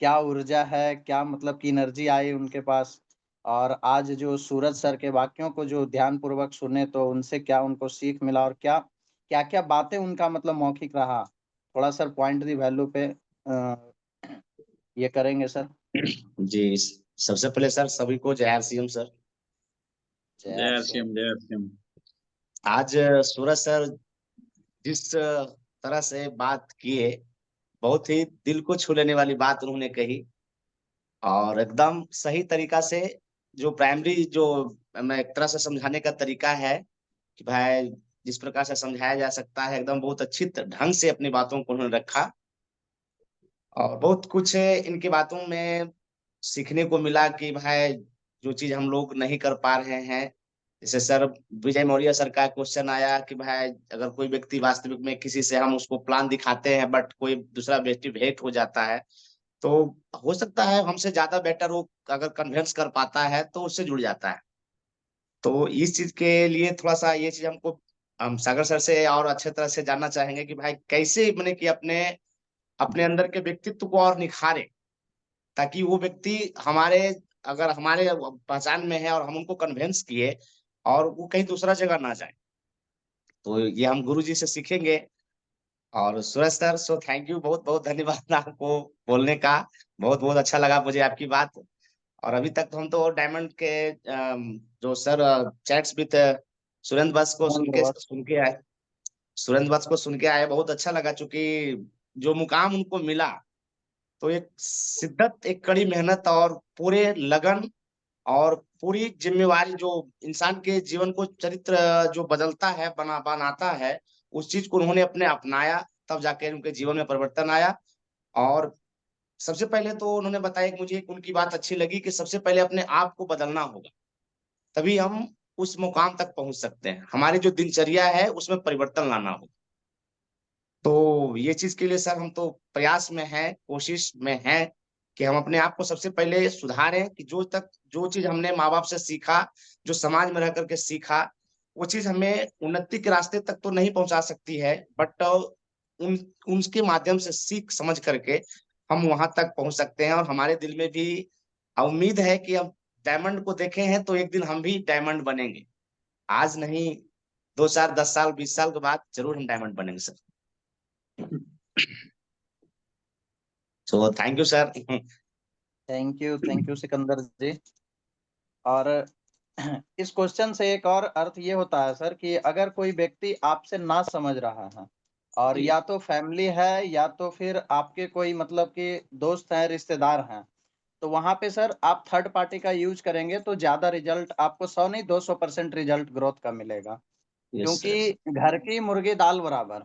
क्या ऊर्जा है, क्या मतलब की एनर्जी आई उनके पास। और आज जो सूरज सर के वाक्यों को जो ध्यान पूर्वक सुने तो उनसे क्या उनको सीख मिला, और क्या क्या क्या बातें उनका मतलब मौखिक रहा। थोड़ा सर पॉइंट दी वैल्यू पे ये करेंगे सर। जी, सबसे पहले सर सभी को जय आरसीएम सर। जय जय श्री श्याम, जय श्याम। आज सूरज सर जिस तरह से बात किए, बहुत ही दिल को छू लेने वाली बात उन्होंने कही, और एकदम सही तरीका से जो प्राइमरी जो मैं एक तरह से समझाने का तरीका है कि भाई जिस प्रकार से समझाया जा सकता है, एकदम बहुत अच्छी ढंग से अपनी बातों को उन्होंने रखा। और बहुत कुछ इनकी बातों में सीखने को मिला कि भाई जो चीज हम लोग नहीं कर पा रहे हैं, जैसे सर विजय मौर्य सर का क्वेश्चन आया कि भाई अगर कोई व्यक्ति वास्तविक में किसी से हम उसको प्लान दिखाते हैं बट कोई दूसरा व्यक्ति भेंट हो जाता है, तो हो सकता है हमसे ज्यादा बेटर वो अगर कन्विंस कर पाता है तो उससे जुड़ जाता है। तो इस चीज के लिए थोड़ा सा ये चीज हमको हम सागर सर से और अच्छे तरह से जानना चाहेंगे कि भाई कैसे मैंने कि अपने अपने अंदर के व्यक्तित्व को और निखारे, ताकि वो व्यक्ति हमारे अगर हमारे पहचान में है और हम उनको कन्विंस किए और वो कहीं दूसरा जगह ना जाए, तो ये हम गुरु जी से सीखेंगे। और सूरज सर, सो थैंक यू, बहुत बहुत धन्यवाद आपको बोलने का। बहुत बहुत अच्छा लगा मुझे आपकी बात। और अभी तक तो हम तो डायमंड के जो सर चैट्स विद सुरेंद्र बस को धन्यवाद। सुन के आए, सुरेंद्र बस को सुन के आए, बहुत अच्छा लगा। चूंकि जो मुकाम उनको मिला, तो एक शिद्दत, एक कड़ी मेहनत और पूरे लगन और पूरी जिम्मेवारी जो इंसान के जीवन को चरित्र जो बदलता है, बनाता है, उस चीज को उन्होंने अपने अपनाया, तब जाके उनके जीवन में परिवर्तन आया। और सबसे पहले तो उन्होंने बताया कि मुझे एक उनकी बात अच्छी लगी कि सबसे पहले अपने आप को बदलना होगा, तभी हम उस मुकाम तक पहुंच सकते हैं। हमारी जो दिनचर्या है उसमें परिवर्तन लाना हो, तो ये चीज के लिए सर हम तो प्रयास में हैं, कोशिश में हैं कि हम अपने आप को सबसे पहले सुधारें कि जो चीज हमने माँ बाप से सीखा, जो समाज में रह करके सीखा, वो चीज हमें उन्नति के रास्ते तक तो नहीं पहुंचा सकती है, बट उन उनके माध्यम से सीख समझ करके हम वहां तक पहुंच सकते हैं। और हमारे दिल में भी उम्मीद है कि हम डायमंड को देखे हैं तो एक दिन हम भी डायमंड बनेंगे। आज नहीं, 2 साल, 10 साल, 20 साल के बाद जरूर हम डायमंड बनेंगे sir. So thank you sir. Thank you Sikandar ji. और इस क्वेश्चन से एक और अर्थ ये होता है सर कि अगर कोई व्यक्ति आपसे ना समझ रहा है और जी। या तो फैमिली है या तो फिर आपके कोई मतलब कि दोस्त हैं, रिश्तेदार हैं, तो वहां पे सर आप थर्ड पार्टी का यूज करेंगे तो ज्यादा रिजल्ट आपको 100 नहीं 200% रिजल्ट ग्रोथ का मिलेगा। यस सर, क्योंकि घर की मुर्गी दाल बराबर,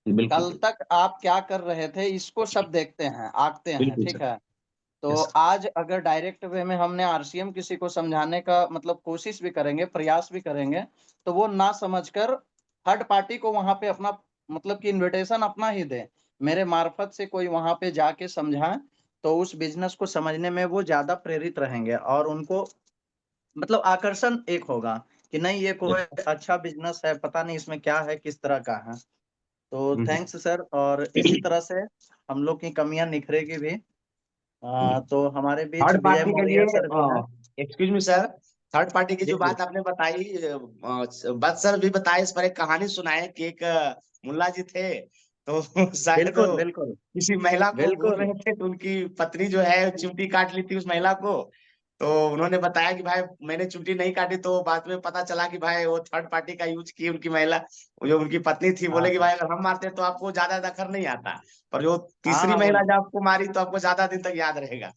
बिल्कुल कल तक आप क्या कर रहे थे इसको सब देखते हैं, आंकते हैं, बिल्कुल ठीक सर। है। तो यस आज अगर डायरेक्ट वे में हमने आरसीएम किसी को समझाने का मतलब कोशिश भी करेंगे, प्रयास भी करेंगे, तो वो ना समझकर थर्ड पार्टी को वहां पे अपना मतलब कि इनविटेशन अपना ही दे, मेरे मार्फत से कोई वहां पे जाके समझाए, तो उस बिजनेस को समझने में वो ज्यादा प्रेरित रहेंगे और उनको मतलब आकर्षण एक होगा कि नहीं ये कोई अच्छा बिजनेस है, पता नहीं इसमें क्या है, किस तरह का है। तो थैंक्स सर। और इसी तरह से हम लोग की कमियां निखरेगी भी। तो हमारे बीच थर्ड विजय पार्टी के मौर्य लिए, सर भी हैं। Excuse me sir, third party की जी जो जी। बात आपने बताई, बस सर भी बताए, इस पर एक कहानी सुनाए कि एक मुल्ला जी थे, तो शायद बिल्कुल बिल्कुल किसी महिला को घूर बिल्कुल। रहे थे, तो उनकी पत्नी जो है चिमटी काट ली थी उस महिला को। तो उन्होंने बताया कि भाई मैंने चिमटी नहीं काटी, तो बाद में पता चला कि भाई वो थर्ड पार्टी का यूज की उनकी महिला, वो जो उनकी पत्नी थी। हाँ बोले कि हाँ भाई अगर हम मारते तो आपको ज्यादा दखर नहीं आता, पर जो हाँ तीसरी हाँ, महिला वही जब आपको मारी तो आपको ज्यादा दिन तक याद रहेगा।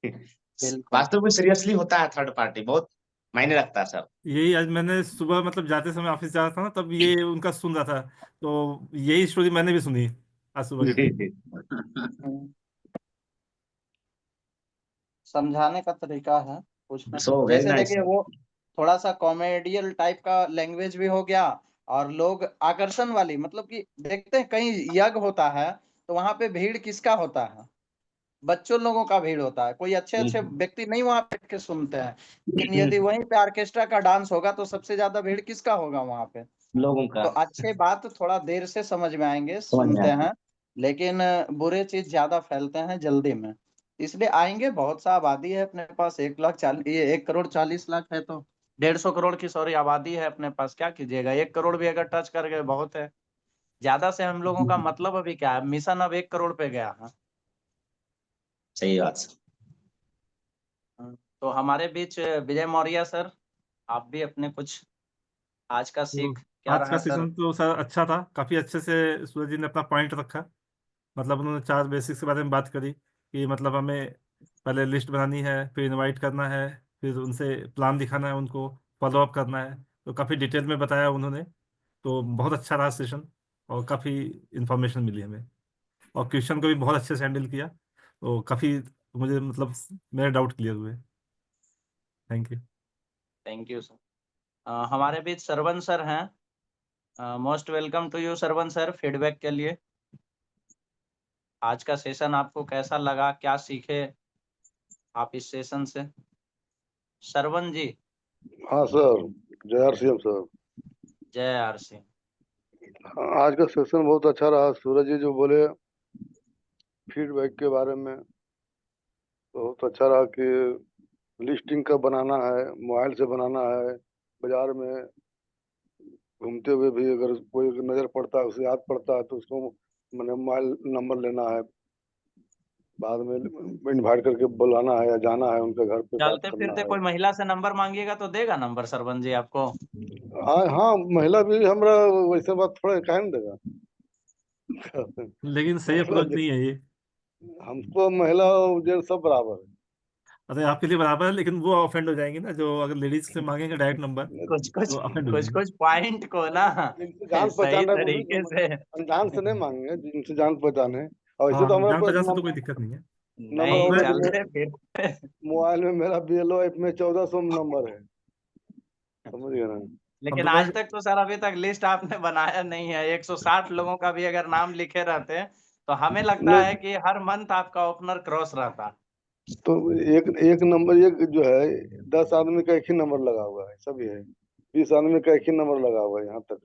बिल्कुल। वास्तव में सीरियसली होता है, थर्ड पार्टी बहुत मायने रखता है सर। यही आज मैंने सुबह मतलब जाते समय ऑफिस जा रहा था ना, तब ये उनका सुन रहा था, तो यही स्टोरी मैंने भी सुनी आज सुबह के जी टाइम। जी। हम्म, समझाने का तरीका है कुछ ना सो कुछ, वेरी जैसे नाइस देखिए सर। वो थोड़ा सा कॉमेडियल टाइप का लैंग्वेज भी हो गया, और लोग आकर्षण वाली मतलब कि देखते हैं कहीं यज्ञ होता है तो वहां पे भीड़ किसका होता है, बच्चों लोगों का भीड़ होता है, कोई अच्छे अच्छे बिल्कुल, व्यक्ति नहीं वहां बैठ के सुनते हैं। लेकिन यदि वहीं पे ऑर्केस्ट्रा का डांस होगा तो सबसे ज्यादा भीड़ किसका होगा वहां पे। लोगों का तो अच्छे बात थोड़ा देर से समझ में आएंगे, समझ में सुनते आता है। हैं, लेकिन बुरे चीज ज्यादा फैलते हैं जल्दी में। इसलिए आएंगे, बहुत सा आबादी है अपने पास, 1,40,000 ये 1,40,00,000 है तो 150 करोड़ की सॉरी आबादी है अपने पास, क्या कीजिएगा, 1 करोड़ भी अगर टच कर गए बहुत है। ज्यादा से हम लोगों का मतलब अभी क्या है, मिशन अब 1 करोड़ पे गया है। सही बात सर। तो हमारे बीच विजय मौर्य सर, आप भी अपने कुछ आज का तो सीख क्या आज का रहा सर। सेशन तो सर अच्छा था, काफी अच्छे से सूरज जी ने अपना पॉइंट रखा। मतलब उन्होंने 4 बेसिक्स के बारे में बात करी कि मतलब हमें पहले लिस्ट बनानी है, फिर इनवाइट करना है, फिर उनसे प्लान दिखाना है, उनको फॉलो अप करना है। तो काफ़ी डिटेल में बताया उन्होंने। तो बहुत अच्छा रहा सेशन, और काफ़ी इंफॉर्मेशन मिली हमें, और क्वेश्चन को भी बहुत अच्छे से हैंडल किया। तो काफ़ी मुझे मतलब मेरे डाउट क्लियर हुए। Thank you. Thank you sir. हमारे बीच सरवन सर हैं, most welcome to you Sarvan sir, feedback के लिए। आज का सेशन आपको कैसा लगा, क्या सीखे आप इस सेशन से, सरवन जी। हाँ सर, जय आरसीएम सर। जय आरसी। हाँ, आज का सेशन बहुत अच्छा रहा। सूरज जी जो बोले फीडबैक के बारे में, बहुत अच्छा रहा कि लिस्टिंग कब बनाना है, मोबाइल से बनाना है, बाजार में घूमते हुए भी अगर कोई नज़र पड़ता है, उसे याद पड़ता है, तो उसको मैंने मोबाइल नंबर लेना है, बाद में इनवाइट करके बुलाना है या जाना है उनके घर पे बात चलते करना फिरते है। कोई महिला से नंबर मांगिएगा तो देगा नंबर सरवन जी आपको। हाँ हाँ, महिला भी हमरा वैसे बात थोड़ा कह नहीं देगा। लेकिन सही महिला अप्रोच नहीं है ये। हमको महिला और जेंट्स सब बराबर अरे आपके लिए बराबर है, लेकिन वो ऑफेंड हो जाएंगे ना, जो अगर लेडीज से मांगेंगे डायरेक्ट नंबर है। कुछ कुछ तो ऑफेंड हो कुछ जाएंगे। कुछ पॉइंट को ना जिनसे जान सही पहचान है वो तरीके से। अनजान से नहीं मांगेंगे, जिनसे जान पहचान है। और ऐसे हाँ, तो हमारे जान पास पहचान से तो कोई दिक्कत नहीं है। नंबर नहीं ऑलरेडी चलते फिरते। मोबाइल में मेरा BLO ऐप में 1400 नंबर है। समझ गए ना। लेकिन तो आज मैं तक तो सर अभी तक लिस्ट आपने बनाया नहीं है। 160 लोगों का भी अगर नाम लिखे रहते तो हमें लगता है नहीं, कि हर मंथ आपका ओपनर क्रॉस रहता। तो एक एक नंबर, एक जो है 10 आदमी का एक ही नंबर लगा हुआ है, सभी है 20 आदमी का एक ही नंबर लगा हुआ है यहाँ तक।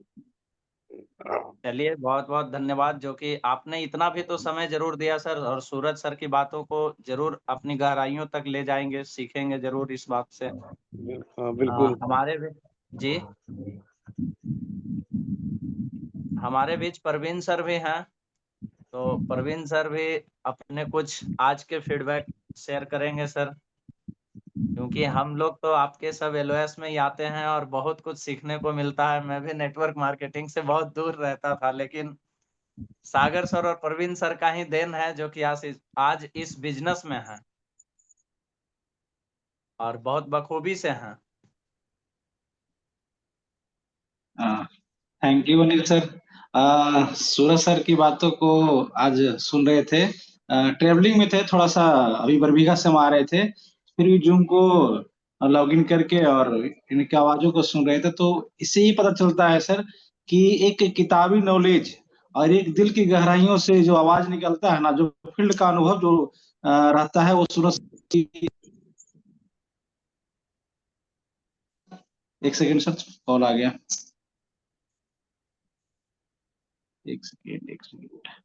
चलिए बहुत बहुत धन्यवाद, जो कि आपने इतना भी तो समय जरूर दिया सर, और सूरज सर की बातों को जरूर अपनी गहराइयों तक ले जाएंगे, सीखेंगे जरूर इस बात से। हाँ बिल्कुल। हमारे भी जी, हमारे बीच परवीन सर भी हैं, तो परवीन सर भी अपने कुछ आज के फीडबैक शेयर करेंगे सर, क्योंकि हम लोग तो आपके सब एलओएस में ही आते हैं और बहुत कुछ सीखने को मिलता है। मैं भी नेटवर्क मार्केटिंग से बहुत दूर रहता था, लेकिन सागर सर और प्रवीण सर का ही देन है जो कि आज इस बिजनेस में है और बहुत बखूबी से हैं। Thank you Anil sir. Suraj sir की बातों को आज सुन रहे थे, ट्रेवलिंग में थे थोड़ा सा, अभी बरबीघा से हम आ रहे थे, फिर भी जूम को लॉगिन करके और इनकी आवाजों को सुन रहे थे, तो इससे ही पता चलता है सर कि एक किताबी नॉलेज और एक दिल की गहराइयों से जो आवाज निकलता है ना, जो फील्ड का अनुभव जो रहता है, वो सूरज की। एक सेकंड सर, कॉल आ गया, एक सेकेंड एक सेकेंड।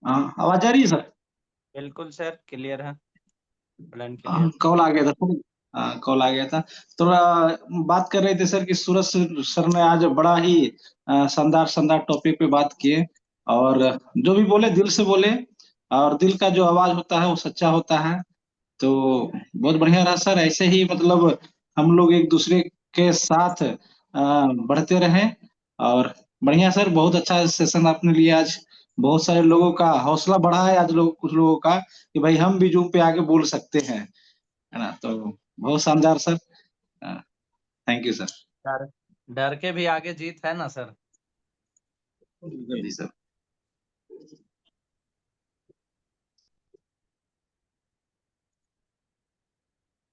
हाँ, आवाज आ रही है सर? बिल्कुल सर, क्लियर है, प्लान क्लियर। कॉल आ गया था सर। कॉल आ गया था। तो बात कर रहे थे सर कि सूरज सर ने आज बड़ा ही शानदार शानदार टॉपिक पे बात किए, और जो भी बोले दिल से बोले, और दिल का जो आवाज होता है वो सच्चा होता है। तो बहुत बढ़िया रहा सर, ऐसे ही मतलब हम लोग एक दूसरे के साथ बढ़ते रहें। और बढ़िया सर, बहुत अच्छा सेशन आपने लिया आज, बहुत सारे लोगों का हौसला बढ़ा है आज, कुछ लोगों का कि भाई हम भी जूम पे आके बोल सकते हैं, है ना। तो बहुत शानदार सर, थैंक यू सर। डर डर के भी आगे जीत है ना सर। जी सर।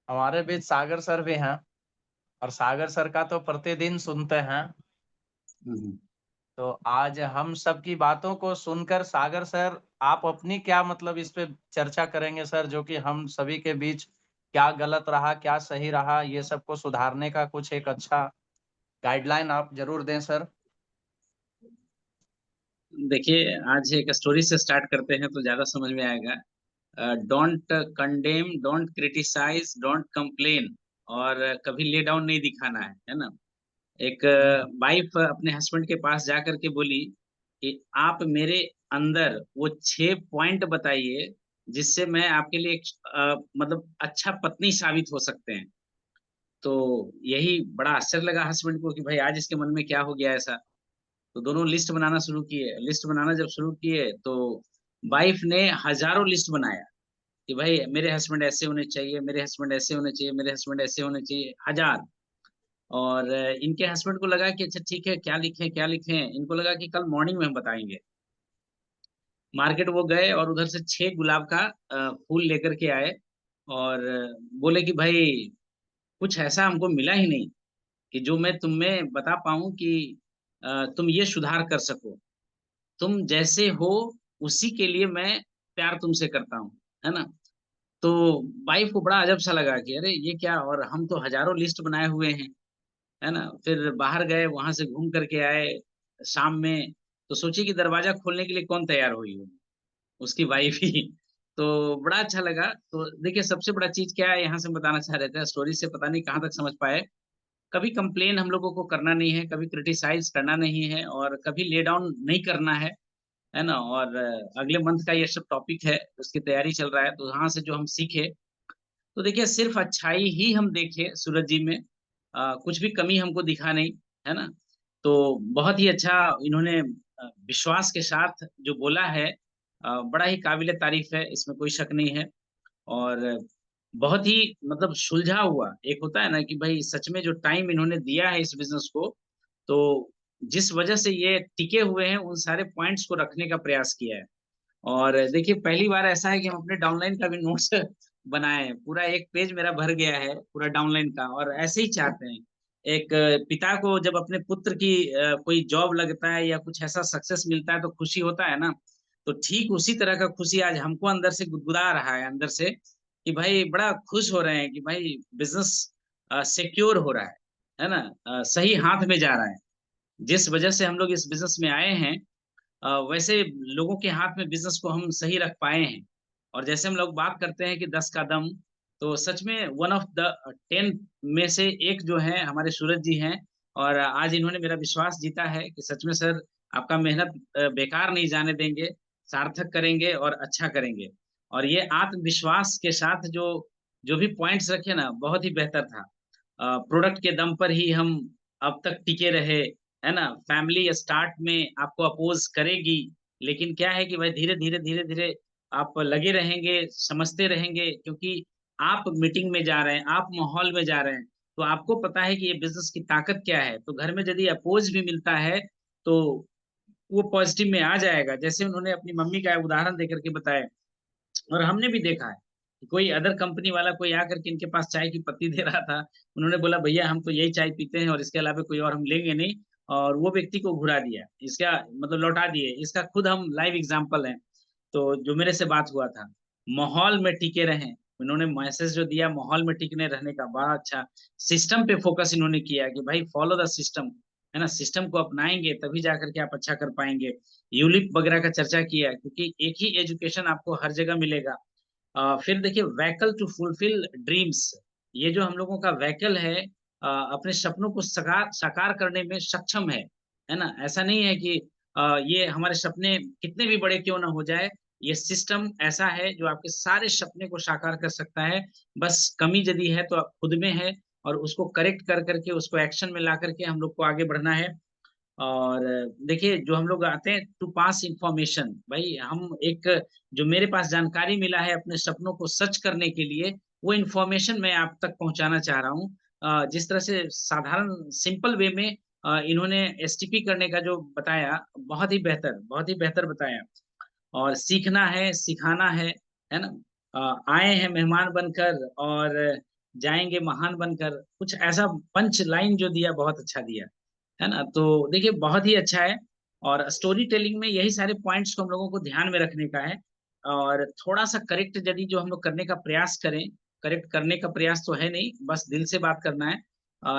हमारे बीच सागर सर भी हैं, और सागर सर का तो प्रतिदिन सुनते हैं। तो आज हम सब की बातों को सुनकर सागर सर, आप अपनी क्या मतलब इस पे चर्चा करेंगे सर, जो कि हम सभी के बीच क्या गलत रहा क्या सही रहा, ये सबको सुधारने का कुछ एक अच्छा गाइडलाइन आप जरूर दें सर। देखिए, आज एक स्टोरी से स्टार्ट करते हैं तो ज्यादा समझ में आएगा। Don't condemn, don't criticise, don't complain, और कभी ले डाउन नहीं दिखाना है ना। एक वाइफ अपने हस्बैंड के पास जा करके बोली कि आप मेरे अंदर वो 6 पॉइंट बताइए जिससे मैं आपके लिए एक मतलब अच्छा पत्नी साबित हो सकते हैं। तो यही बड़ा आश्चर्य लगा हस्बैंड को कि भाई आज इसके मन में क्या हो गया ऐसा। तो दोनों लिस्ट बनाना शुरू किए। लिस्ट बनाना जब शुरू किए तो वाइफ ने हजारों लिस्ट बनाया कि भाई मेरे हस्बैंड ऐसे होने चाहिए, मेरे हस्बैंड ऐसे होने चाहिए, मेरे हस्बैंड ऐसे होने चाहिए, हजार। और इनके हस्बैंड को लगा कि अच्छा ठीक है, क्या लिखें क्या लिखें। इनको लगा कि कल मॉर्निंग में हम बताएंगे। मार्केट वो गए और उधर से 6 गुलाब का फूल लेकर के आए, और बोले कि भाई कुछ ऐसा हमको मिला ही नहीं कि जो मैं तुम में बता पाऊं कि तुम ये सुधार कर सको। तुम जैसे हो उसी के लिए मैं प्यार तुमसे करता हूँ, है ना। तो वाइफ को बड़ा अजब सा लगा कि अरे ये क्या, और हम तो हजारों लिस्ट बनाए हुए हैं, है ना। फिर बाहर गए, वहां से घूम करके आए शाम में। तो सोचिए कि दरवाजा खोलने के लिए कौन तैयार हुई हो, उसकी वाइफ ही। तो बड़ा अच्छा लगा। तो देखिए, सबसे बड़ा चीज क्या है यहाँ से हम बताना चाह रहे थे, स्टोरी से पता नहीं कहाँ तक समझ पाए। कभी कंप्लेन हम लोगों को करना नहीं है, कभी क्रिटिसाइज करना नहीं है, और कभी ले डाउन नहीं करना है है ना। और अगले मंथ का ये सब टॉपिक है, उसकी तैयारी चल रहा है। तो यहाँ से जो हम सीखे, तो देखिए सिर्फ अच्छाई ही हम देखे सूरज जी में, कुछ भी कमी हमको दिखा नहीं, है ना। तो बहुत ही अच्छा इन्होंने विश्वास के साथ जो बोला है, बड़ा ही काबिले तारीफ है, इसमें कोई शक नहीं है। और बहुत ही मतलब सुलझा हुआ एक होता है ना कि भाई सच में जो टाइम इन्होंने दिया है इस बिजनेस को, तो जिस वजह से ये टिके हुए हैं उन सारे पॉइंट्स को रखने का प्रयास किया है। और देखिए पहली बार ऐसा है कि हम अपने डाउनलाइन का भी नोट्स बनाए हैं, पूरा एक पेज मेरा भर गया है पूरा डाउनलाइन का। और ऐसे ही चाहते हैं एक पिता को जब अपने पुत्र की कोई जॉब लगता है या कुछ ऐसा सक्सेस मिलता है तो खुशी होता है ना, तो ठीक उसी तरह का खुशी आज हमको अंदर से गुदगुदा रहा है, अंदर से कि भाई बड़ा खुश हो रहे हैं कि भाई बिजनेस सिक्योर हो रहा है ना, सही हाथ में जा रहा है। जिस वजह से हम लोग इस बिजनेस में आए हैं, वैसे लोगों के हाथ में बिजनेस को हम सही रख पाए हैं। और जैसे हम लोग बात करते हैं कि 10 का दम, तो सच में 1 ऑफ द 10 में से एक जो है हमारे सूरज जी हैं। और आज इन्होंने मेरा विश्वास जीता है कि सच में सर आपका मेहनत बेकार नहीं जाने देंगे, सार्थक करेंगे और अच्छा करेंगे। और ये आत्मविश्वास के साथ जो जो भी पॉइंट्स रखे ना, बहुत ही बेहतर था। प्रोडक्ट के दम पर ही हम अब तक टिके रहे, है ना। फैमिली स्टार्ट में आपको अपोज करेगी, लेकिन क्या है कि भाई धीरे धीरे धीरे धीरे आप लगे रहेंगे, समझते रहेंगे, क्योंकि आप मीटिंग में जा रहे हैं, आप माहौल में जा रहे हैं, तो आपको पता है कि ये बिजनेस की ताकत क्या है। तो घर में यदि अपोज भी मिलता है तो वो पॉजिटिव में आ जाएगा। जैसे उन्होंने अपनी मम्मी का उदाहरण देकर के बताया, और हमने भी देखा है कि कोई अदर कंपनी वाला कोई आकर के इनके पास चाय की पत्ती दे रहा था, उन्होंने बोला भैया हम तो यही चाय पीते हैं और इसके अलावा कोई और हम लेंगे नहीं, और वो व्यक्ति को घुरा दिया, इसका मतलब लौटा दिए। इसका खुद हम लाइव एग्जांपल हैं। तो जो मेरे से बात हुआ था, माहौल में टिके रहें, उन्होंने मैसेज जो दिया माहौल में टिकने रहने का, बड़ा अच्छा। सिस्टम पे फोकस इन्होंने किया कि भाई फॉलो द सिस्टम, है ना। सिस्टम को अपनाएंगे तभी जाकर के आप अच्छा कर पाएंगे। यूलिप वगैरह का चर्चा किया, क्योंकि एक ही एजुकेशन आपको हर जगह मिलेगा। फिर देखिए व्हीकल टू फुलफिल ड्रीम्स, ये जो हम लोगों का व्हीकल है, अपने सपनों को साकार साकार करने में सक्षम है ना। ऐसा नहीं है कि ये हमारे सपने कितने भी बड़े क्यों ना हो जाए, ये सिस्टम ऐसा है जो आपके सारे सपने को साकार कर सकता है। बस कमी यदि है तो खुद में है, और उसको करेक्ट कर करके उसको एक्शन में ला करके हम लोग को आगे बढ़ना है। और देखिए जो हम लोग आते हैं टू पास इंफॉर्मेशन, भाई हम एक जो मेरे पास जानकारी मिला है अपने सपनों को सच करने के लिए, वो इंफॉर्मेशन मैं आप तक पहुंचाना चाह रहा हूँ। जिस तरह से साधारण सिंपल वे में इन्होंने एसटीपी करने का जो बताया, बहुत ही बेहतर बताया। और सीखना है, सिखाना है ना। आए हैं मेहमान बनकर और जाएंगे महान बनकर, कुछ ऐसा पंच लाइन जो दिया बहुत अच्छा दिया, है ना। तो देखिए बहुत ही अच्छा है। और स्टोरी टेलिंग में यही सारे पॉइंट्स को हम लोगों को ध्यान में रखने का है। और थोड़ा सा करेक्ट यदि जो हम लोग करने का प्रयास करें, करेक्ट करने का प्रयास तो है नहीं, बस दिल से बात करना है।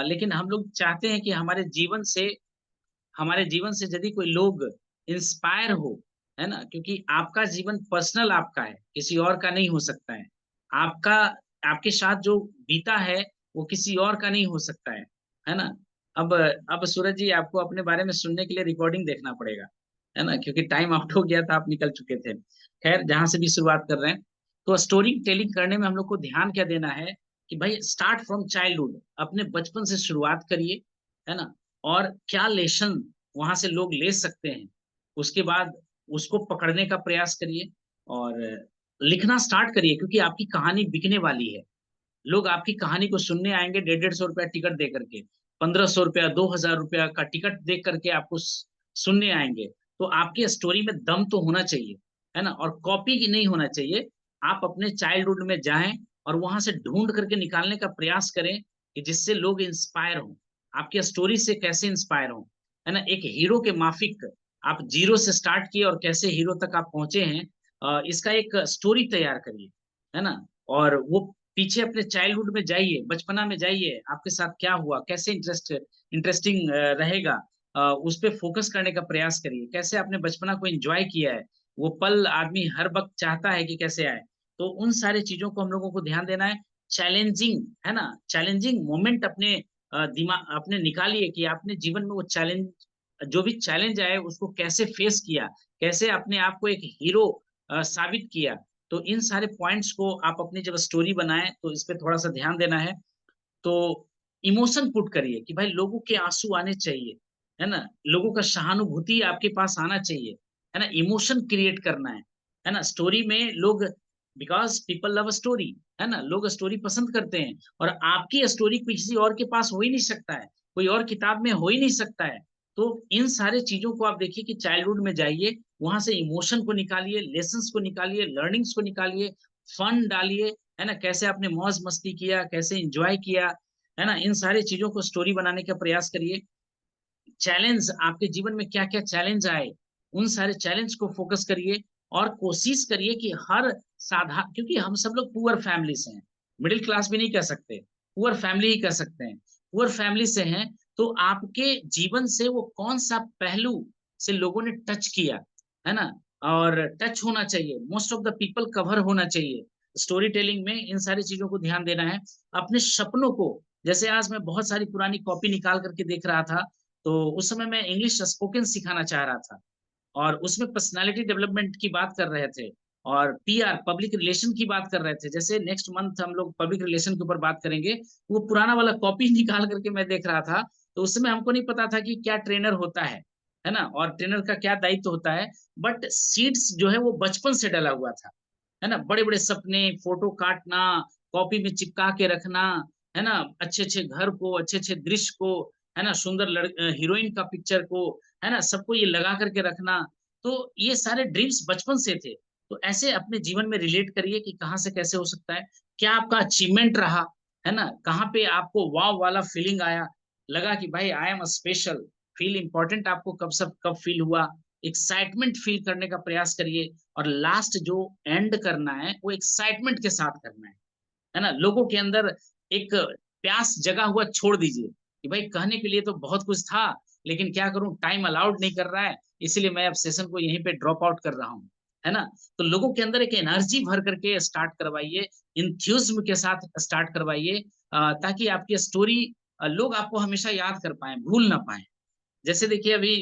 लेकिन हम लोग चाहते हैं कि हमारे जीवन से यदि कोई लोग इंस्पायर हो, है ना, क्योंकि आपका जीवन पर्सनल आपका है, किसी और का नहीं हो सकता है। आपका आपके साथ जो बीता है वो किसी और का नहीं हो सकता है ना। अब सूरज जी आपको अपने बारे में सुनने के लिए रिकॉर्डिंग देखना पड़ेगा, है ना, क्योंकि टाइम आउट हो गया था, आप निकल चुके थे। खैर जहां से भी शुरुआत कर रहे हैं, तो स्टोरी टेलिंग करने में हम लोग को ध्यान क्या देना है कि भाई स्टार्ट फ्रॉम चाइल्डहुड, अपने बचपन से शुरुआत करिए, है ना। और क्या लेसन वहां से लोग ले सकते हैं, उसके बाद उसको पकड़ने का प्रयास करिए और लिखना स्टार्ट करिए, क्योंकि आपकी कहानी बिकने वाली है। लोग आपकी कहानी को सुनने आएंगे, 150-150 रुपया टिकट दे करके, 1500 रुपया, 2000 रुपया का टिकट दे करके आपको सुनने आएंगे। तो आपकी स्टोरी में दम तो होना चाहिए, है ना, और कॉपी की नहीं होना चाहिए। आप अपने चाइल्डहुड में जाएं और वहां से ढूंढ करके निकालने का प्रयास करें कि जिससे लोग इंस्पायर हों, आपकी स्टोरी से कैसे इंस्पायर हों, है ना। एक हीरो के माफिक आप जीरो से स्टार्ट किए और कैसे हीरो तक आप पहुंचे हैं, इसका एक स्टोरी तैयार करिए, है ना। और वो पीछे अपने चाइल्डहुड में जाइए, बचपना में जाइए, आपके साथ क्या हुआ, कैसे इंटरेस्टिंग रहेगा, उस पर फोकस करने का प्रयास करिए, कैसे आपने बचपना को एंजॉय किया है। वो पल आदमी हर वक्त चाहता है कि कैसे आए। तो उन सारी चीजों को हम लोगों को ध्यान देना है। चैलेंजिंग, है ना, चैलेंजिंग मोमेंट अपने दिमाग अपने निकालिए कि आपने जीवन में वो चैलेंज, जो भी चैलेंज आए उसको कैसे फेस किया, कैसे अपने आप को एक हीरो साबित किया। तो इन सारे पॉइंट्स को आप अपनी जब स्टोरी बनाएं तो इस पे थोड़ा सा ध्यान देना है। तो इमोशन पुट करिए कि भाई लोगों के आंसू आने चाहिए, है ना, लोगों का सहानुभूति आपके पास आना चाहिए, है ना, इमोशन क्रिएट करना है ना। स्टोरी में लोग, बिकॉज पीपल लव स्टोरी, है ना, लोग स्टोरी पसंद करते हैं, और आपकी स्टोरी किसी और के पास हो ही नहीं सकता है, कोई और किताब में हो ही नहीं सकता है। तो इन सारे चीजों को आप देखिए कि चाइल्डहुड में जाइए, वहां से इमोशन को निकालिए, लेसन्स को निकालिए, लर्निंग्स को निकालिए, फन डालिए, है ना, कैसे आपने मौज मस्ती किया, कैसे एंजॉय किया, है ना, इन सारी चीजों को स्टोरी बनाने का प्रयास करिए। चैलेंज, आपके जीवन में क्या क्या चैलेंज आए, उन सारे चैलेंज को फोकस करिए, और कोशिश करिए कि हर साधारण, क्योंकि हम सब लोग पुअर फैमिली से हैं, मिडिल क्लास भी नहीं कह सकते, पुअर फैमिली ही कह सकते हैं, पुअर फैमिली से हैं। तो आपके जीवन से वो कौन सा पहलू से लोगों ने टच किया, है ना, और टच होना चाहिए, most of the people cover होना चाहिए। स्टोरी टेलिंग में इन सारी चीजों को ध्यान देना है। अपने सपनों को, जैसे आज मैं बहुत सारी पुरानी कॉपी निकाल करके देख रहा था, तो उस समय मैं इंग्लिश स्पोकन सिखाना चाह रहा था, और उसमें पर्सनालिटी डेवलपमेंट की बात कर रहे थे, और पीआर, पब्लिक रिलेशन की बात कर रहे थे। जैसे नेक्स्ट मंथ हम लोग पब्लिक रिलेशन के ऊपर बात करेंगे। वो पुराना वाला कॉपी निकाल करके मैं देख रहा था, तो उस समय हमको नहीं पता था कि क्या ट्रेनर होता है ना, और ट्रेनर का क्या दायित्व होता है। बट सीड्स जो है वो बचपन से डला हुआ था, है ना, बड़े बड़े सपने, फोटो काटना, कॉपी में चिपका के रखना, है ना, अच्छे अच्छे घर को, अच्छे अच्छे दृश्य को, है ना, सुंदर हीरोइन का पिक्चर को, है ना, सबको ये लगा करके रखना। तो ये सारे ड्रीम्स बचपन से थे। तो ऐसे अपने जीवन में रिलेट करिए कि कहाँ से कैसे हो सकता है, क्या आपका अचीवमेंट रहा, है ना, कहाँ पे आपको वाव वाला फीलिंग आया, लगा कि भाई I am special, feel important, आपको कब फील हुआ, एक्साइटमेंट फील करने का प्रयास करिए। और लास्ट जो एंड करना है वो एक्साइटमेंट के साथ करना है ना, लोगों के अंदर एक प्यास जगा हुआ छोड़ दीजिए कि भाई कहने के लिए तो बहुत कुछ था, लेकिन क्या करूं, टाइम अलाउड नहीं कर रहा है, इसलिए मैं अब सेशन को यहीं पे ड्रॉप आउट कर रहा हूं, है ना। तो लोगों के अंदर एक एनर्जी भर करके स्टार्ट करवाइए, इंथ्यूज्म के साथ स्टार्ट करवाइए, ताकि आपकी स्टोरी लोग आपको हमेशा याद कर पाए, भूल ना पाए। जैसे देखिए अभी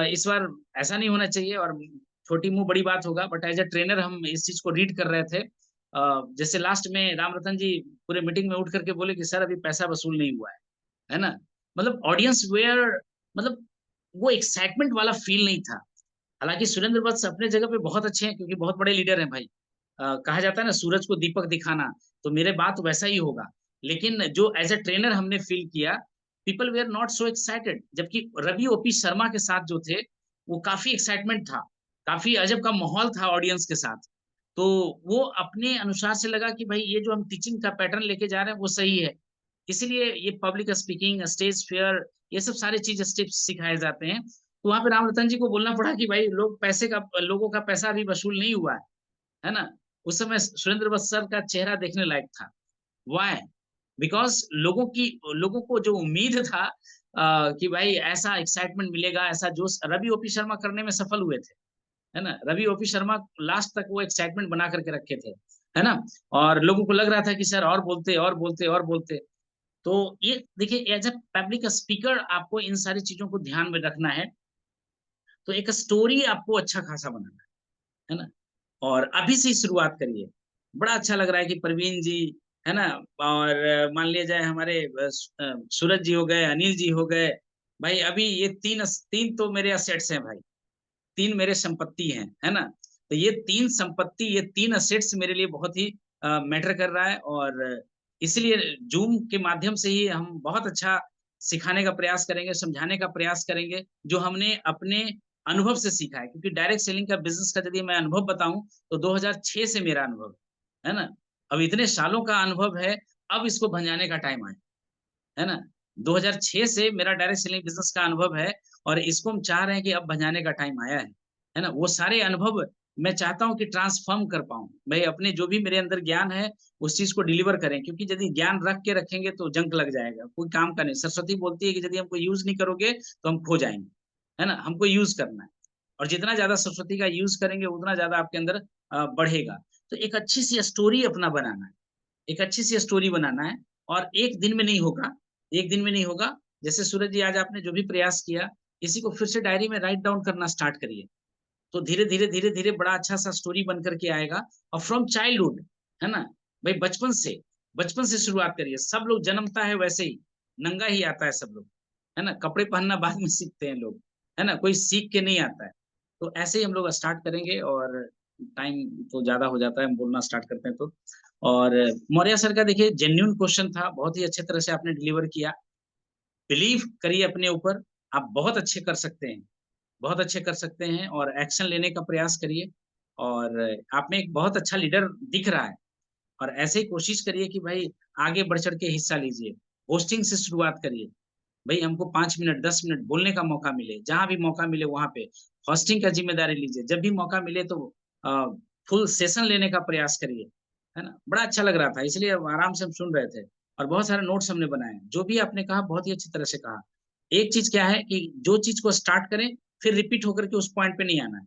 इस बार ऐसा नहीं होना चाहिए, और छोटी मुंह बड़ी बात होगा, बट एज ए ट्रेनर हम इस चीज को रीड कर रहे थे। जैसे लास्ट में राम रतन जी पूरे मीटिंग में उठ करके बोले कि सर अभी पैसा वसूल नहीं हुआ है ना, मतलब ऑडियंस वेयर, मतलब वो एक्साइटमेंट वाला फील नहीं था। हालांकि सुरेंद्र वत्स अपने जगह पे बहुत अच्छे हैं, क्योंकि बहुत बड़े लीडर हैं भाई। कहा जाता है ना, सूरज को दीपक दिखाना, तो मेरे बात वैसा ही होगा। लेकिन जो एज ए ट्रेनर हमने फील किया, people were not so excited, जबकि रवि ओपी शर्मा के साथ जो थे वो काफी एक्साइटमेंट था, काफी अजब का माहौल था ऑडियंस के साथ। तो वो अपने अनुसार से लगा कि भाई ये जो हम टीचिंग का पैटर्न लेके जा रहे हैं वो सही है। इसीलिए ये पब्लिक स्पीकिंग, स्टेज फेयर, ये सब सारे चीज स्टेप्स सिखाए जाते हैं। तो वहां पे राम रतन जी को बोलना पड़ा कि भाई लोगों का पैसा अभी वसूल नहीं हुआ है ना। उस समय सुरेंद्र वत्स सर का चेहरा देखने लायक था। वाई? बिकॉज लोगों को जो उम्मीद था कि भाई ऐसा एक्साइटमेंट मिलेगा, ऐसा जोश, रवि ओपी शर्मा करने में सफल हुए थे, है ना। रवि ओपी शर्मा लास्ट तक वो एक्साइटमेंट बना करके रखे थे, है ना। और लोगों को लग रहा था कि सर और बोलते और बोलते और बोलते। तो ये देखिए, एज ए पब्लिक स्पीकर आपको इन सारी चीजों को ध्यान में रखना है। तो एक स्टोरी आपको अच्छा खासा बनाना है ना, और अभी से ही शुरुआत करिए। बड़ा अच्छा लग रहा है कि प्रवीण जी, है ना, और मान लिया जाए हमारे सूरज जी हो गए, अनिल जी हो गए, भाई अभी ये तीन तीन तो मेरे असेट्स हैं भाई, तीन मेरे संपत्ति हैं, है ना। तो ये तीन संपत्ति, ये तीन असेट्स मेरे लिए बहुत ही मैटर कर रहा है, और इसलिए जूम के माध्यम से ही हम बहुत अच्छा सिखाने का प्रयास करेंगे, समझाने का प्रयास करेंगे, जो हमने अपने अनुभव से सीखा है। क्योंकि डायरेक्ट सेलिंग का बिजनेस का यदि मैं अनुभव बताऊं तो 2006 से मेरा अनुभव है ना। अब इतने सालों का अनुभव है, अब इसको भंजाने का टाइम आया, है ना। 2006 से मेरा डायरेक्ट सेलिंग बिजनेस का अनुभव है, और इसको हम चाह रहे हैं कि अब भंजाने का टाइम आया है ना। वो सारे अनुभव मैं चाहता हूं कि ट्रांसफॉर्म कर पाऊं, भाई अपने जो भी मेरे अंदर ज्ञान है उस चीज को डिलीवर करें। क्योंकि यदि ज्ञान रख के रखेंगे तो जंक लग जाएगा, कोई काम का नहीं। सरस्वती बोलती है कि यदि हमको यूज नहीं करोगे तो हम खो जाएंगे, है ना। हमको यूज करना है, और जितना ज्यादा सरस्वती का यूज करेंगे उतना ज्यादा आपके अंदर बढ़ेगा। तो एक अच्छी सी स्टोरी अपना बनाना है, एक अच्छी सी स्टोरी बनाना है, और एक दिन में नहीं होगा, एक दिन में नहीं होगा। जैसे सूरज जी आज आपने जो भी प्रयास किया, इसी को फिर से डायरी में राइट डाउन करना स्टार्ट करिए, तो धीरे धीरे धीरे धीरे बड़ा अच्छा सा स्टोरी बन करके आएगा। और फ्रॉम चाइल्डहुड, है ना भाई, बचपन से शुरुआत करिए। सब लोग जन्मता है वैसे ही नंगा ही आता है सब लोग, है ना, कपड़े पहनना बाद में सीखते हैं लोग, है ना, कोई सीख के नहीं आता है। तो ऐसे ही हम लोग स्टार्ट करेंगे, और टाइम तो ज्यादा हो जाता है हम बोलना स्टार्ट करते हैं तो। और मौर्य सर का देखिए जेन्युइन क्वेश्चन था, बहुत ही अच्छे तरह से आपने डिलीवर किया। बिलीव करिए अपने ऊपर, आप बहुत अच्छे कर सकते हैं, बहुत अच्छे कर सकते हैं, और एक्शन लेने का प्रयास करिए। और आप में एक बहुत अच्छा लीडर दिख रहा है, और ऐसे ही कोशिश करिए कि भाई आगे बढ़ चढ़ के हिस्सा लीजिए। होस्टिंग से शुरुआत करिए भाई, हमको 5 मिनट 10 मिनट बोलने का मौका मिले, जहां भी मौका मिले वहां पे होस्टिंग का जिम्मेदारी लीजिए। जब भी मौका मिले तो फुल सेशन लेने का प्रयास करिए, है ना। बड़ा अच्छा लग रहा था, इसलिए आराम से हम सुन रहे थे, और बहुत सारे नोट्स हमने बनाए। जो भी आपने कहा बहुत ही अच्छी तरह से कहा। एक चीज क्या है कि जो चीज को स्टार्ट करें फिर रिपीट होकर के उस पॉइंट पे नहीं आना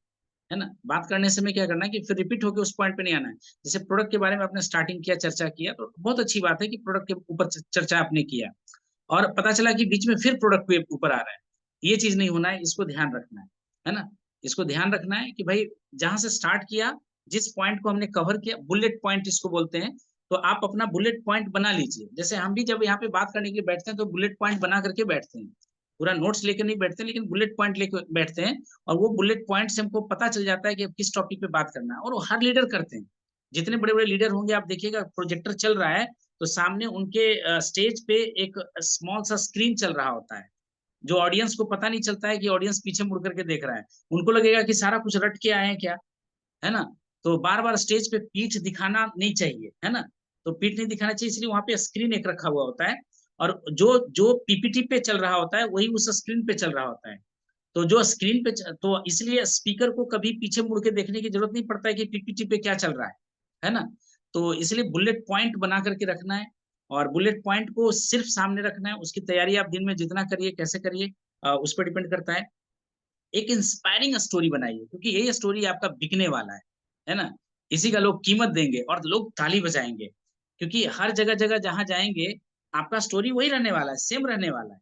है ना। बात करने समय क्या करना है कि फिर रिपीट होकर उस पॉइंट पे नहीं आना है। जैसे प्रोडक्ट के बारे में आपने स्टार्टिंग किया, चर्चा किया, तो बहुत अच्छी बात है कि प्रोडक्ट के ऊपर चर्चा आपने किया, और पता चला कि बीच में फिर प्रोडक्ट पे ऊपर आ रहा है। ये चीज नहीं होना है, इसको ध्यान रखना है ना। इसको ध्यान रखना है कि भाई जहां से स्टार्ट किया, जिस पॉइंट को हमने कवर किया, बुलेट पॉइंट इसको बोलते हैं, तो आप अपना बुलेट पॉइंट बना लीजिए। जैसे हम भी जब यहाँ पे बात करने के लिए बैठते हैं तो बुलेट पॉइंट बना करके बैठते हैं, पूरा नोट्स लेकर नहीं बैठते, लेकिन बुलेट पॉइंट लेकर बैठते हैं। और वो बुलेट पॉइंट से हमको पता चल जाता है कि किस टॉपिक पे बात करना है, और वो हर लीडर करते हैं। जितने बड़े बड़े लीडर होंगे आप देखिएगा, प्रोजेक्टर चल रहा है तो सामने उनके स्टेज पे एक स्मॉल सा स्क्रीन चल रहा होता है, जो ऑडियंस को पता नहीं चलता है कि ऑडियंस पीछे मुड़ करके देख रहा है। उनको लगेगा कि सारा कुछ रट के आए हैं क्या, है ना। तो बार बार स्टेज पे पीठ दिखाना नहीं चाहिए, है ना। तो पीठ नहीं दिखाना चाहिए, इसलिए वहां पे स्क्रीन एक रखा हुआ होता है, और जो जो पीपीटी पे चल रहा होता है वही उस स्क्रीन पे चल रहा होता है। तो जो स्क्रीन पे तो इसलिए स्पीकर को कभी पीछे मुड़ के देखने की जरूरत नहीं पड़ता है कि पीपीटी पे क्या चल रहा है ना। तो इसलिए बुलेट पॉइंट बना करके रखना है, और बुलेट पॉइंट को सिर्फ सामने रखना है। उसकी तैयारी आप दिन में जितना करिए, कैसे करिए, उस पर डिपेंड करता है। एक इंस्पायरिंग स्टोरी बनाइए, क्योंकि यही स्टोरी आपका बिकने वाला है ना। इसी का लोग कीमत देंगे और लोग ताली बजाएंगे, क्योंकि हर जगह जगह जहां जाएंगे आपका स्टोरी वही रहने वाला है, सेम रहने वाला है।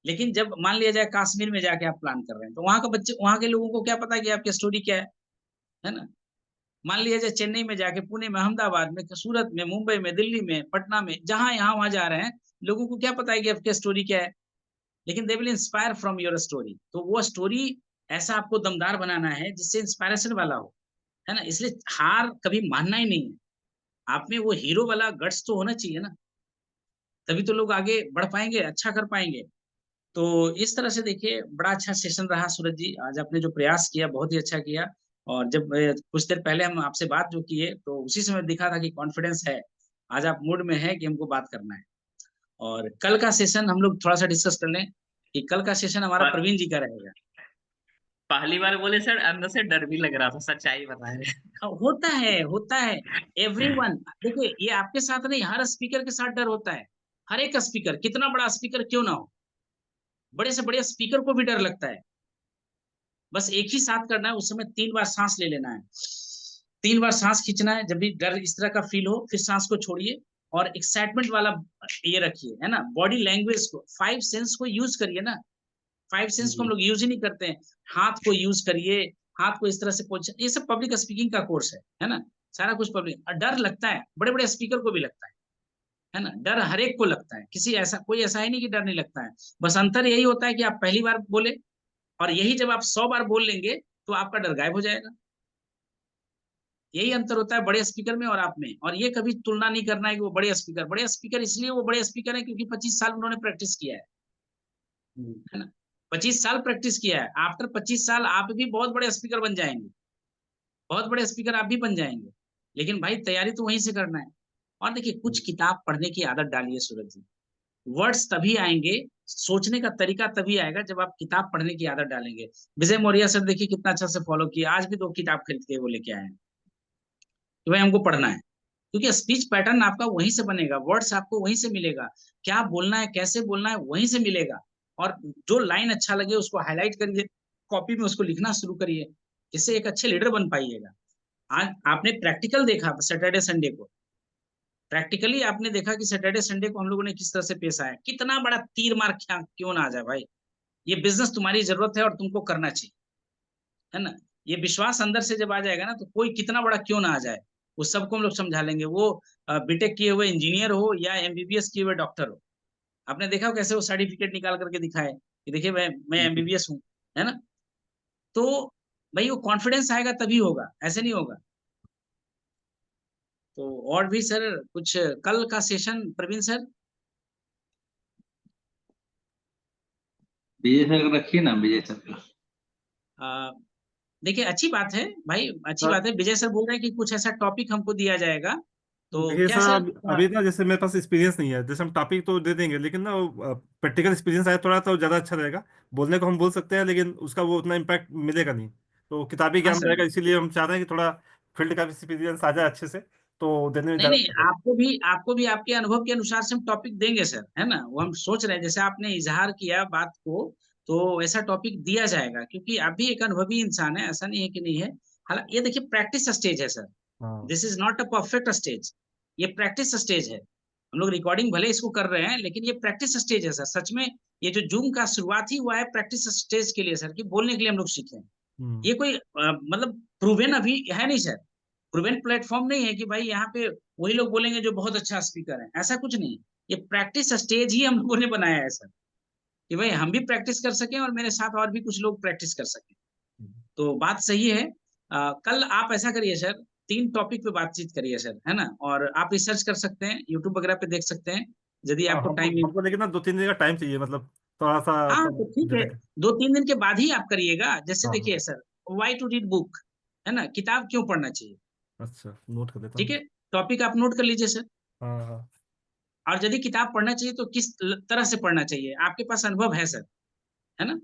लेकिन जब मान लिया जाए कश्मीर में जाके आप प्लान कर रहे हैं, तो वहां का बच्चे, वहां के लोगों को क्या पता कि आपकी स्टोरी क्या है ना। मान लिया जाए चेन्नई में जाके, पुणे में, अहमदाबाद में, सूरत में, मुंबई में, दिल्ली में, पटना में, जहां यहाँ वहां जा रहे हैं, लोगों को क्या पता है कि आपकी स्टोरी क्या है। लेकिन they will inspire from your story. तो वो स्टोरी ऐसा आपको दमदार बनाना है जिससे इंस्पायरेशन वाला हो, है ना। इसलिए हार कभी मानना ही नहीं है। आप में वो हीरो वाला गट्स तो होना चाहिए ना, तभी तो लोग आगे बढ़ पाएंगे, अच्छा कर पाएंगे। तो इस तरह से देखिए, बड़ा अच्छा सेशन रहा सूरज जी, आज आपने जो प्रयास किया बहुत ही अच्छा किया। और जब कुछ देर पहले हम आपसे बात जो किए, तो उसी समय दिखा था कि कॉन्फिडेंस है, आज आप मूड में है कि हमको बात करना है। और कल का सेशन हम लोग थोड़ा सा डिस्कस कर लें, कि कल का सेशन हमारा पर प्रवीण जी का रहेगा। पहली बार बोले सर, अंदर से डर भी लग रहा था, सच्चाई बता रहे। होता है, होता है। एवरीवन, देखिए ये आपके साथ नहीं, हर स्पीकर के साथ डर होता है। हर एक स्पीकर, कितना बड़ा स्पीकर क्यों ना हो, बड़े से बड़े स्पीकर को भी डर लगता है। बस एक ही साथ करना है, उस समय 3 बार सांस ले लेना है, 3 बार सांस खींचना है। जब भी डर इस तरह का फील हो, फिर सांस को छोड़िए, और एक्साइटमेंट वाला ये रखिए, है ना। बॉडी लैंग्वेज को, 5 सेंस को यूज करिए ना। 5 सेंस को हम जी। लोग यूज ही नहीं करते हैं। हाथ को यूज करिए, हाथ को इस तरह से पोजिशन, ये सब पब्लिक स्पीकिंग का कोर्स है ना। सारा कुछ पब्लिक, डर लगता है, बड़े बड़े स्पीकर को भी लगता है ना। डर हर एक को लगता है, किसी ऐसा कोई ऐसा है नहीं कि डर नहीं लगता है। बस अंतर यही होता है कि आप पहली बार बोले, और यही जब आप 100 बार बोल लेंगे तो आपका डर गायब हो जाएगा। यही अंतर होता है बड़े स्पीकर में और आप में। और ये कभी तुलना नहीं करना है कि वो बड़े स्पीकर इसलिए वो बड़े स्पीकर है क्योंकि 25 साल उन्होंने प्रैक्टिस किया है ना। 25 साल प्रैक्टिस किया है। आफ्टर 25 साल आप भी बहुत बड़े स्पीकर बन जाएंगे, बहुत बड़े स्पीकर आप भी बन जाएंगे। लेकिन भाई तैयारी तो वहीं से करना है। और देखिए, कुछ किताब पढ़ने की आदत डालिए सूरज जी। वर्ड्स तभी आएंगे, सोचने का तरीका तभी आएगा जब आप किताब पढ़ने की आदत डालेंगे। विजय मौर्य सर देखिए कितना अच्छा से फॉलो किया, आज भी 2 किताब खरीद के वो लेके आए हैं कि भाई हमको पढ़ना है। क्योंकि स्पीच पैटर्न आपका वहीं से बनेगा, वर्ड्स आपको वहीं से मिलेगा, क्या बोलना है, कैसे बोलना है, वहीं से मिलेगा। और जो लाइन अच्छा लगे उसको हाईलाइट करिए, कॉपी में उसको लिखना शुरू करिए, इससे एक अच्छे लीडर बन पाइएगा। आज आपने प्रैक्टिकल देखा सैटरडे संडे को, प्रैक्टिकली आपने देखा कि सैटरडे संडे को हम लोगों ने किस तरह से पेश आया। कितना बड़ा तीर मार क्यों ना आ जाए भाई, ये बिजनेस तुम्हारी जरूरत है और तुमको करना चाहिए, है ना। ये विश्वास अंदर से जब आ जाएगा ना, तो कोई कितना बड़ा क्यों ना आ जाए, वो सबको हम लोग समझा लेंगे। वो बीटेक किए हुए इंजीनियर हो या एमबीबीएस किए हुए डॉक्टर हो। आपने देखा हो कैसे वो सर्टिफिकेट निकाल करके दिखाए कि देखिए मैं एमबीबीएस हूँ, है ना। तो भाई वो कॉन्फिडेंस आएगा तभी होगा, ऐसे नहीं होगा। तो और भी सर कुछ कल का सेशन प्रवीण सर? विजय सर को रखिए ना, विजय सर को। आ, देखिए अच्छी बात है भाई, अच्छी सर बात है। विजय सर बोल रहे हैं कि कुछ ऐसा टॉपिक हमको दिया जाएगा, तो देखिए क्या सर, सर? अभी ना जैसे मेरे पास एक्सपीरियंस नहीं है, जैसे हम टॉपिक तो दे देंगे, लेकिन ना प्रैक्टिकल एक्सपीरियंस आए थोड़ा तो ज़्यादा अच्छा रहेगा। बोलने को हम बोल सकते हैं, लेकिन उसका वो उतना इम्पैक्ट मिलेगा नहीं। तो किताबी हाँ ज्ञान सर। रहेगा, इसीलिए हम चाह रहे हैं कि थोड़ा फील्ड का एक्सपीरियंस आ जाए अच्छे से, तो देने में नहीं ज़्यादा नहीं, अच्छा रहेगा। आपको भी आपके अनुभव के अनुसार से हम टॉपिक देंगे सर, है ना। वो हम सोच रहे हैं, जैसे आपने इजहार किया बात को, तो ऐसा टॉपिक दिया जाएगा, क्योंकि आप भी एक अनुभवी इंसान है, ऐसा नहीं है कि नहीं है। हालांकि ये देखिए प्रैक्टिस स्टेज है सर, हाँ। This is not a perfect stage, ये प्रैक्टिस स्टेज है। हम लोग रिकॉर्डिंग भले इसको कर रहे हैं, लेकिन ये प्रैक्टिस स्टेज है सर। सच में ये जो जूम का शुरुआत ही हुआ है प्रैक्टिस स्टेज के लिए सर, कि बोलने के लिए हम लोग सीखे हैं। हम्म। ये कोई मतलब प्रूवन अभी है नहीं सर, प्रूवन प्लेटफॉर्म नहीं है कि भाई यहाँ पे वही लोग बोलेंगे जो बहुत अच्छा स्पीकर है, ऐसा कुछ नहीं है। ये प्रैक्टिस स्टेज ही हम लोगों ने बनाया है सर, कि भाई हम भी प्रैक्टिस कर सकें और मेरे साथ और भी कुछ लोग प्रैक्टिस कर सकें। तो बात सही है। कल आप ऐसा करिए सर, 3 टॉपिक पे बातचीत करिए सर, है ना। और आप रिसर्च कर सकते हैं, यूट्यूब वगैरह पे देख सकते हैं, यदि हाँ, आपको हमको टाइम। हमको लेकिन ना 2-3 दिन का टाइम चाहिए, मतलब थोड़ा सा हाँ तब तो ठीक दे है, देंगे। 2-3 दिन के बाद ही आप करिएगा। जैसे हाँ देखिए हाँ। Sir, why to read book, है ना, किताब क्यों पढ़ना चाहिए। अच्छा, नोट कर देता ठीक हूँ। है, टॉपिक आप नोट कर लीजिए सर। हाँ हाँ। और यदि किताब पढ़ना चाहिए तो किस तरह से पढ़ना चाहिए, आपके पास अनुभव है सर, है ना।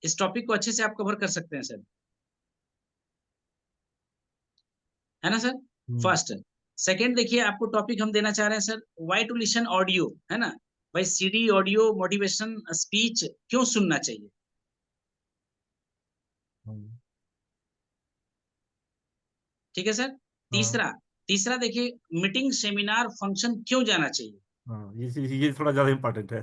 इस टॉपिक को अच्छे से आप कवर कर सकते हैं सर, है ना सर। हम्म। फर्स्ट। सेकंड देखिए, आपको टॉपिक हम देना चाह रहे हैं sir, why to listen audio, है ना। भाई सीडी ऑडियो मोटिवेशन स्पीच क्यों सुनना चाहिए। हम्म। ठीक है सर। हाँ तीसरा, तीसरा देखिए, मीटिंग सेमिनार फंक्शन क्यों जाना चाहिए। हाँ, ये थोड़ा ज़्यादा इम्पोर्टेंट है।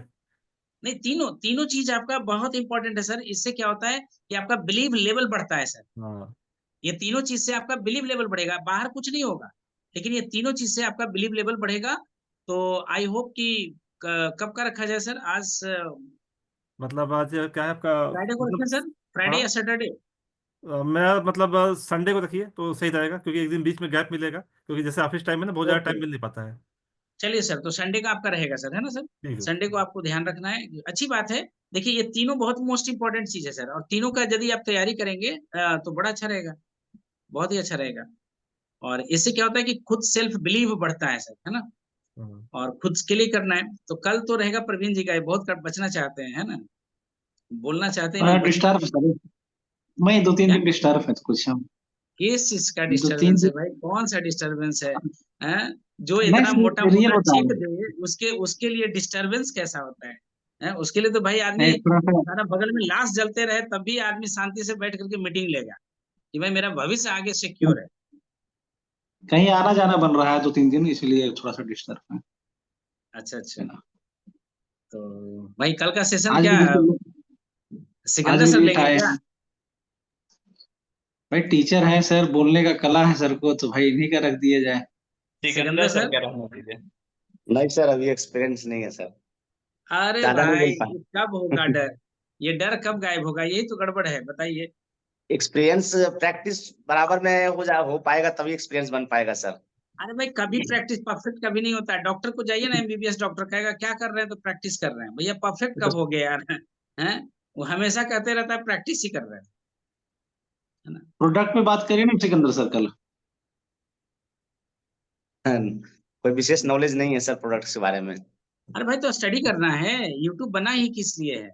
नहीं, तीनों तीनों चीज आपका बहुत इंपॉर्टेंट है सर। इससे क्या होता है कि आपका बिलीव लेवल बढ़ता है सर। हाँ, ये तीनों चीज से आपका बिलीव लेवल बढ़ेगा, बाहर कुछ नहीं होगा, लेकिन ये तीनों चीज से आपका बिलीव लेवल बढ़ेगा। तो आई होप कि कब का रखा जाए सर, आज मतलब आज क्या है आपका, फ्राइडे को रखें मतलब। सर, फ्राइडे हाँ, या सैटरडे। मैं मतलब संडे को रखिए तो सही रहेगा, क्योंकि एक दिन बीच में गैप मिलेगा, क्योंकि जैसे ऑफिस टाइम में ना बहुत ज़्यादा ओके, टाइम मिल नहीं पाता है। चलिए सर, तो संडे का आपका रहेगा सर, है ना सर। ठीक संडे को है। आपको ध्यान रखना है, अच्छी बात है। देखिए ये तीनों बहुत मोस्ट इंपॉर्टेंट चीज है सर, और तीनों का यदि आप तैयारी करेंगे तो बड़ा अच्छा रहेगा, बहुत ही अच्छा रहेगा। और इससे क्या होता है कि खुद सेल्फ बिलीव बढ़ता है सर, है ना। हाँ। और खुद के लिए करना है। तो कल तो रहेगा प्रवीण जी का, ये बहुत बचना चाहते हैं, है ना, बोलना चाहते हैं नहीं, बच डिस्टर्ब सर, मैं 2-3 क्या। दिन डिस्टर्ब है तो कुछ हम। किस चीज का 2-3 डिस्टरबेंस है दिन। भाई, कौन सा डिस्टरबेंस है, हैं? जो नहीं इतना मोटा सर, रियल मोटा बता चिप रहे हैं। दे, उसके उसके लिए डिस्टरबेंस कैसा होता है, हैं? उसके लिए तो भाई आदमी नहीं थोड़ा सा सारा बगल में लाश जलते रहे तब भी आदमी शांति से बैठ करके मीटिंग लेगा, कि भाई मेरा भविष्य आगे सिक्योर है। कहीं आना जाना बन रहा है 2-3 दिन, इसलिए थोड़ा सा डिस्टर्ब है। अच्छा अच्छा। है ना। तो भाई कल का सेशन आज क्या, भी लेट आज सिकंदर भी सर लेट लेंगे आए क्या। हैं। भाई टीचर है सर, बोलने का कला है सर को, तो भाई इन्हीं का रख दिया जाए। Sikandar Sikandar sir sir. क्या रहने दीजिए। नहीं सर, अभी एक्सपीरियंस नहीं है सर, अरे ज्यादा नहीं भाई बोल ये कब होगा पाए। डर, ये डर कब गायब होगा, यही तो गड़बड़ है, बताइए। एक्सपीरियंस प्रैक्टिस बराबर में हो पाएगा, तभी एक्सपीरियंस बन पाएगा सर। अरे भाई कभी प्रैक्टिस परफेक्ट कभी नहीं होता है। डॉक्टर को जाइए ना, एमबीबीएस डॉक्टर कहेगा क्या कर रहे हैं, तो प्रैक्टिस कर रहे हैं। भैया परफेक्ट कब हो गए यार, हैं। वो हमेशा कहते रहता है प्रैक्टिस ही कर रहे हैं, है ना। प्रोडक्ट पे बात करिए ना सिकंदर सर कल। कोई विशेष नॉलेज नहीं है सर प्रोडक्ट्स के बारे में। अरे भाई तो स्टडी करना है, यूट्यूब बना ही किस लिए है।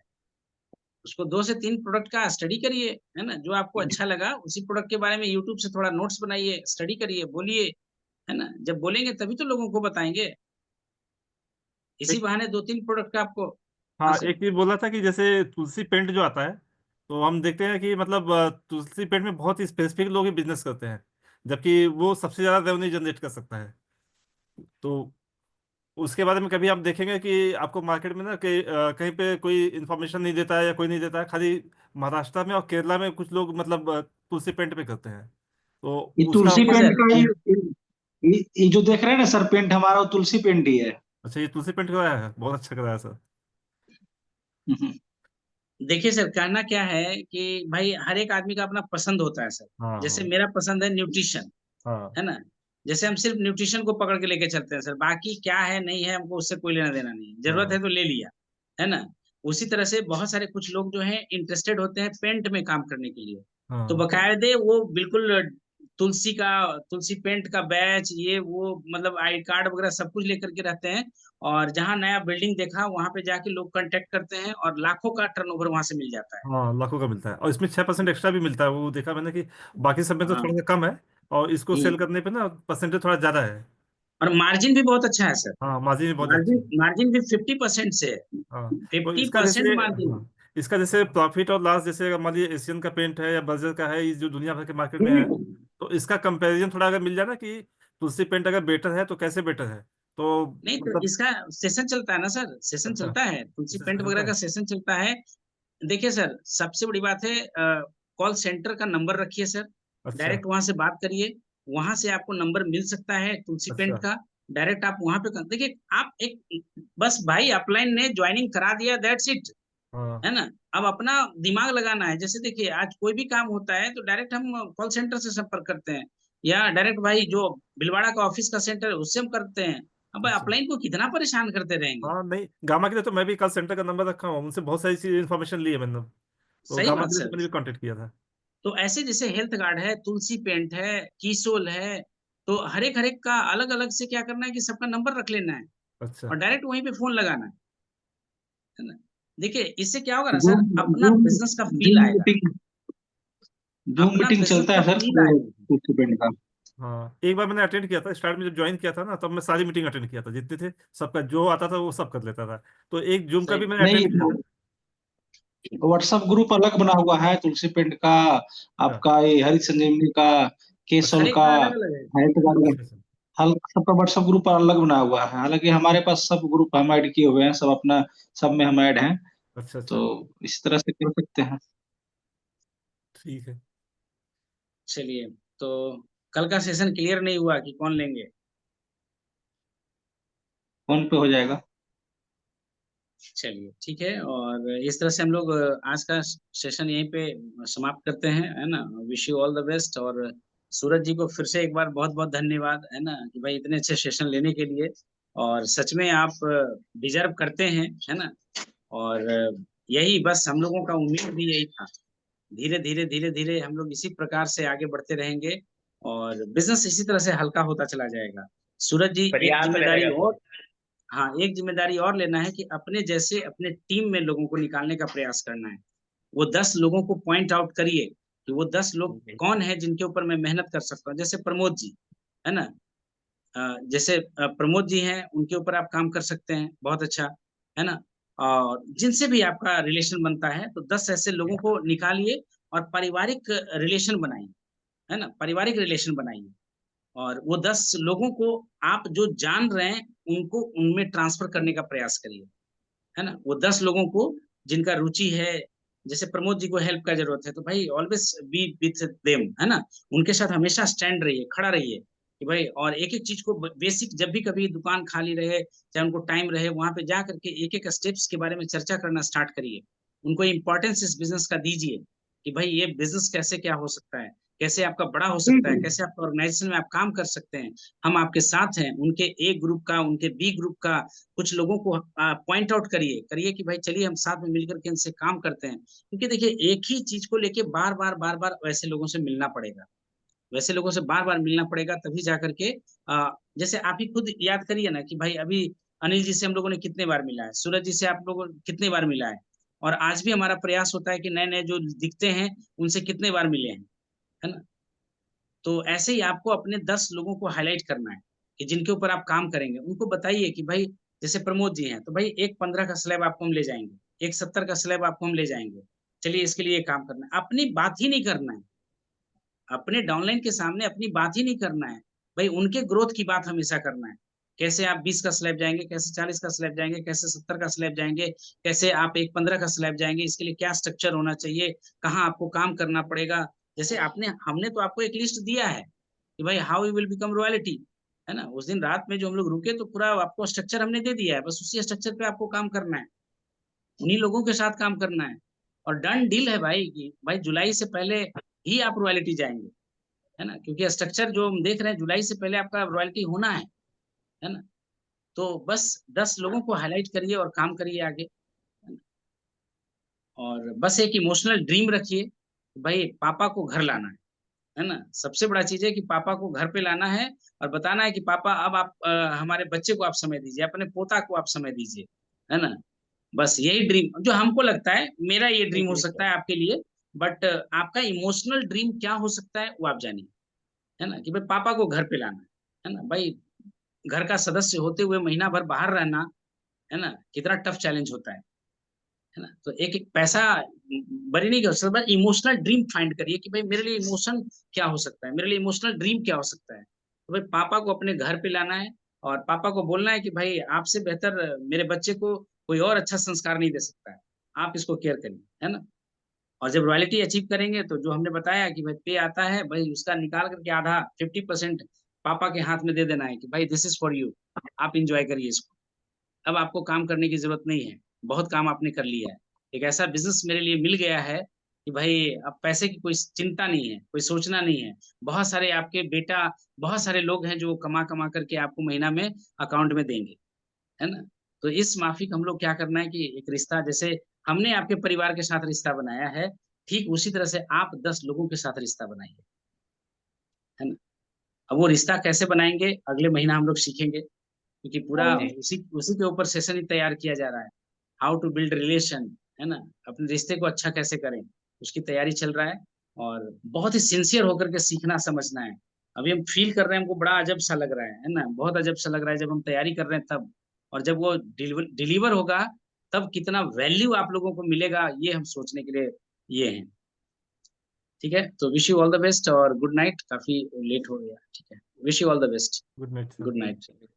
उसको 2 से 3 प्रोडक्ट का स्टडी करिए, है ना, जो आपको अच्छा लगा उसी प्रोडक्ट के बारे में यूट्यूब से थोड़ा नोट्स बनाइए, स्टडी करिए, बोलिए, है ना। जब बोलेंगे तभी तो लोगों को बताएंगे। इसी एक बहाने 2-3 प्रोडक्ट का आपको। हाँ हाँ, सर। एक चीज बोला था कि जैसे तुलसी पेंट जो आता है, तो हम देखते हैं कि मतलब तुलसी पेंट में बहुत ही स्पेसिफिक लोग ही बिजनेस करते हैं, जबकि वो सबसे ज्यादा रेवेन्यू जनरेट कर सकता है। तो उसके बारे में कभी आप देखेंगे कि आपको मार्केट में ना कहीं पे कोई इन्फॉर्मेशन नहीं देता है, या कोई नहीं देता है, खाली महाराष्ट्र में और केरला में कुछ लोग मतलब तुलसी पेंट पे करते हैं। तो ये उसका तुलसी देखिए पेंट सर, का ये जो देख रहे हैं ना सर पेंट हमारा, वो तुलसी पेंट ही है। अच्छा, ये तुलसी पेंट कराया है, बहुत अच्छा कराया सर। हम्म, देखिए सर, कहना क्या है कि भाई हर एक आदमी का अपना पसंद होता है सर। हाँ जैसे हाँ मेरा पसंद है न्यूट्रिशन, हाँ। है ना। जैसे हम सिर्फ न्यूट्रिशन को पकड़ के लेके चलते हैं सर, बाकी क्या है नहीं है हमको उससे कोई लेना देना नहीं, जरूरत हाँ है तो ले लिया, है ना। उसी तरह से बहुत सारे कुछ लोग जो हैं इंटरेस्टेड होते हैं पेंट में काम करने के लिए, तो हाँ बकायदे वो बिल्कुल तुलसी का, तुलसी पेंट का बैच, ये वो मतलब आई कार्ड वगैरह सब कुछ लेकर के रहते हैं। और जहाँ नया बिल्डिंग देखा वहां पे जाके लोग कांटेक्ट करते हैं और लाखों का टर्नओवर वहां से मिल जाता है। हाँ, लाखों का मिलता है, और इसमें 6% एक्स्ट्रा भी मिलता है, वो देखा मैंने कि बाकी सब में तो हाँ। थोड़ा सा कम है, और इसको सेल हम्म। करने पे ना परसेंटेज थोड़ा ज्यादा है। और मार्जिन भी बहुत अच्छा है सर। हाँ, मार्जिन भी बहुत अच्छी मार्जिन है। मार्जिन भी 50% से है। हाँ, तो फिफ्टी इसका जैसे, परसेंट मार्जिन। हाँ, इसका जैसे प्रॉफिट और लॉस, जैसे अगर मान लीजिए एशियन का पेंट है या बर्जर का है, ये जो दुनिया भर के मार्केट में है, तो इसका कंपैरिजन थोड़ा अगर मिल जाए ना कि तुलसी पेंट अगर बेटर है तो कैसे बेटर है, तो नहीं तो मतलब। इसका सेशन चलता है ना सर, सेशन अच्छा, चलता है, तुलसी इससे पेंट चलता वगैरह है। का सेशन चलता है। देखिए सर, सबसे बड़ी बात है, कॉल सेंटर का नंबर रखिए सर, अच्छा डायरेक्ट वहां से बात करिए। वहां से आपको नंबर मिल सकता है तुलसी पेंट अच्छा। का। डायरेक्ट आप वहां पे देखिए, आप एक बस भाई अपलाइन ने ज्वाइनिंग करा दिया, दैट्स इट, हाँ है ना। अब अपना दिमाग लगाना है। जैसे देखिए आज कोई भी काम होता है तो डायरेक्ट हम कॉल सेंटर से संपर्क करते हैं, या डायरेक्ट भाई जो भिलवाड़ा का ऑफिस का सेंटर है उससे हम करते हैं। अब भाई अच्छा। अपलाइन को कितना परेशान करते रहेंगे। हाँ नहीं, गामा के लिए तो मैं भी कॉल सेंटर का नंबर रखा हूँ, उनसे बहुत सारी चीज इन्फॉर्मेशन ली है मैंने। तो सही गामा बात के लिए तो सर। मैंने भी कांटेक्ट किया था। तो ऐसे जैसे हेल्थ गार्ड है, तुलसी पेंट है, कीसोल है, तो हर एक का अलग अलग से क्या करना है कि सबका नंबर रख लेना है अच्छा। और डायरेक्ट वहीं पे फोन लगाना है ना। देखिए इससे क्या होगा ना सर, जूम अपना जूम बिजनेस का फील जूम आएगा, मीटिंग जूम अपना मीटिंग बिजनेस चलता का है सर फील वो आएगा। तुलसी पेंट का। हाँ, एक बार मैंने अटेंड किया था, स्टार्ट में जब ज्वाइन किया था ना, तब मैं सारी मीटिंग अटेंड किया था जितने थे, सबका जो आता था वो सब कर लेता था। तो एक जूम का सही भी बात। मैंने नहीं, अटेंड किया था। व्हाट्सएप ग्रुप अलग बना हुआ है तुलसी पेंट का, अच्छा आपका ये हरी संजीवनी का, अच्छा केसोल हर एक का, का अलग अलग है। हेल्थ गार्ड, अच्छा अच्छा हल सबका व्हाट्सएप ग्रुप अलग बना हुआ है। हालांकि हमारे पास सब ग्रुप हम ऐड किए हुए हैं, सब अपना सब में हम ऐड हैं। अच्छा तो अच्छा। इस तरह से कर सकते हैं। ठीक है। चलिए, तो कल का सेशन क्लियर नहीं हुआ कि कौन लेंगे। फोन पे हो जाएगा। चलिए ठीक है, और इस तरह से हम लोग आज का सेशन यहीं पे समाप्त करते हैं, है ना। Wish you all the best. और सूरज जी को फिर से एक बार बहुत बहुत धन्यवाद, है ना, कि भाई इतने अच्छे सेशन लेने के लिए। और सच में आप डिजर्व करते हैं, है ना। और यही बस हम लोगों का उम्मीद भी यही था। धीरे धीरे हम लोग इसी प्रकार से आगे बढ़ते रहेंगे और बिजनेस इसी तरह से हल्का होता चला जाएगा। सूरज जी, एक प्रयास जिम्मेदारी रहेगा सर। और, हाँ, एक जिम्मेदारी और लेना है कि अपने जैसे अपने टीम में लोगों को निकालने का प्रयास करना है। वो 10 लोगों को पॉइंट आउट करिए कि वो 10 लोग कौन है जिनके ऊपर मैं मेहनत कर सकता हूँ। जैसे प्रमोद जी, है ना। जैसे प्रमोद जी हैं, उनके ऊपर आप काम कर सकते हैं, बहुत अच्छा, है ना। और जिनसे भी आपका रिलेशन बनता है तो 10 ऐसे लोगों को निकालिए और पारिवारिक रिलेशन बनाइए, है ना, पारिवारिक रिलेशन बनाइए। और वो 10 लोगों को आप जो जान रहे हैं उनको उनमें ट्रांसफर करने का प्रयास करिए, है ना। वो 10 लोगों को जिनका रुचि है, जैसे प्रमोद जी को हेल्प का जरूरत है तो भाई ऑलवेज बी विथ देम, है ना। उनके साथ हमेशा स्टैंड रहिए, खड़ा रहिए कि भाई, और एक एक चीज को बेसिक, जब भी कभी दुकान खाली रहे चाहे उनको टाइम रहे, वहां पे जा करके एक एक स्टेप्स के बारे में चर्चा करना स्टार्ट करिए। उनको इंपॉर्टेंस इस बिजनेस का दीजिए कि भाई ये बिजनेस कैसे क्या हो सकता है, कैसे आपका बड़ा हो सकता है, कैसे आपका ऑर्गेनाइजेशन में आप काम कर सकते हैं। हम आपके साथ हैं। उनके ए ग्रुप का, उनके बी ग्रुप का कुछ लोगों को पॉइंट आउट करिए करिए कि भाई चलिए हम साथ में मिलकर के इनसे काम करते हैं। क्योंकि देखिए एक ही चीज को लेके बार बार वैसे लोगों से मिलना पड़ेगा, वैसे लोगों से बार बार मिलना पड़ेगा, तभी जा करके जैसे आप ही खुद याद करिए ना कि भाई अभी अनिल जी से हम लोगों ने कितने बार मिला है, सूरज जी से आप लोगों ने कितने बार मिला है। और आज भी हमारा प्रयास होता है कि नए नए जो दिखते हैं उनसे कितने बार मिले हैं, है ना। तो ऐसे ही आपको अपने 10 लोगों को हाईलाइट करना है कि जिनके ऊपर आप काम करेंगे। उनको बताइए कि भाई जैसे प्रमोद जी हैं तो भाई एक 15 का स्लैब आपको हम ले जाएंगे, एक 70 का स्लैब आपको हम ले जाएंगे, चलिए इसके लिए काम करना है। अपनी बात ही नहीं करना है, अपने डाउनलाइन के सामने अपनी बात ही नहीं करना है, भाई उनके ग्रोथ की बात हमेशा करना है। कैसे आप 20 का स्लैब जाएंगे, कैसे 40 का स्लैब जाएंगे, कैसे 70 का स्लैब जाएंगे, कैसे आप एक 15 का स्लैब जाएंगे, इसके लिए क्या स्ट्रक्चर होना चाहिए, कहाँ आपको काम करना पड़ेगा। जैसे हमने तो आपको एक लिस्ट दिया है कि भाई how you will become royalty, है ना। उस दिन रात में जो हम लोग रुके तो पूरा आपको स्ट्रक्चर हमने दे दिया है, बस उसी स्ट्रक्चर पे आपको काम करना है, उन्हीं लोगों के साथ काम करना है। और डन डील है भाई कि भाई जुलाई से पहले ही आप रॉयल्टी जाएंगे, है ना, क्योंकि स्ट्रक्चर जो हम देख रहे हैं जुलाई से पहले आपका रॉयल्टी होना है ना। तो बस 10 लोगों को हाईलाइट करिए और काम करिए आगे, है ना? और बस एक इमोशनल ड्रीम रखिए, भाई पापा को घर लाना है ना। सबसे बड़ा चीज है कि पापा को घर पे लाना है और बताना है कि पापा अब आप हमारे बच्चे को आप समय दीजिए, अपने पोता को आप समय दीजिए, है ना। बस यही ड्रीम जो हमको लगता है, मेरा ये ड्रीम हो सकता है आपके लिए, बट आपका इमोशनल ड्रीम क्या हो सकता है वो आप जानिए, है ना, कि भाई पापा को घर पे लाना है ना। भाई घर का सदस्य होते हुए महीना भर बाहर रहना, है ना, कितना टफ चैलेंज होता है ना। तो एक एक पैसा बड़ी नहीं कर सकता, इमोशनल ड्रीम फाइंड करिए कि भाई मेरे लिए इमोशन क्या हो सकता है, मेरे लिए इमोशनल ड्रीम क्या हो सकता है। तो भाई पापा को अपने घर पे लाना है और पापा को बोलना है कि भाई आपसे बेहतर मेरे बच्चे को कोई और अच्छा संस्कार नहीं दे सकता है, आप इसको केयर करिए, है ना। और जब रॉयल्टी अचीव करेंगे तो जो हमने बताया कि भाई पे आता है, भाई उसका निकाल करके आधा 50% पापा के हाथ में दे देना है कि भाई दिस इज फॉर यू, आप इंजॉय करिए इसको, अब आपको काम करने की जरूरत नहीं है, बहुत काम आपने कर लिया है, एक ऐसा बिजनेस मेरे लिए मिल गया है कि भाई अब पैसे की कोई चिंता नहीं है, कोई सोचना नहीं है। बहुत सारे आपके बेटा, बहुत सारे लोग हैं जो कमा कमा करके आपको महीना में अकाउंट में देंगे, है ना। तो इस माफिक हम लोग क्या करना है कि एक रिश्ता, जैसे हमने आपके परिवार के साथ रिश्ता बनाया है, ठीक उसी तरह से आप 10 लोगों के साथ रिश्ता बनाइए, है ना। अब वो रिश्ता कैसे बनाएंगे अगले महीना हम लोग सीखेंगे, क्योंकि पूरा उसी उसी के ऊपर सेशन ही तैयार किया जा रहा है, हाउ टू बिल्ड रिलेशन, है ना, अपने रिश्ते को अच्छा कैसे करें, उसकी तैयारी चल रहा है। और बहुत ही सिंसियर होकर के सीखना समझना है। अभी हम फील कर रहे हैं, हमको बड़ा अजब सा लग रहा है ना, बहुत अजब सा लग रहा है जब हम तैयारी कर रहे हैं तब, और जब वो डिलीवर होगा तब कितना वैल्यू आप लोगों को मिलेगा, ये हम सोचने के लिए ये हैं। ठीक है, तो wish you all the best और गुड नाइट, काफी लेट हो गया, ठीक है, wish you all the best, good night good sir. Night.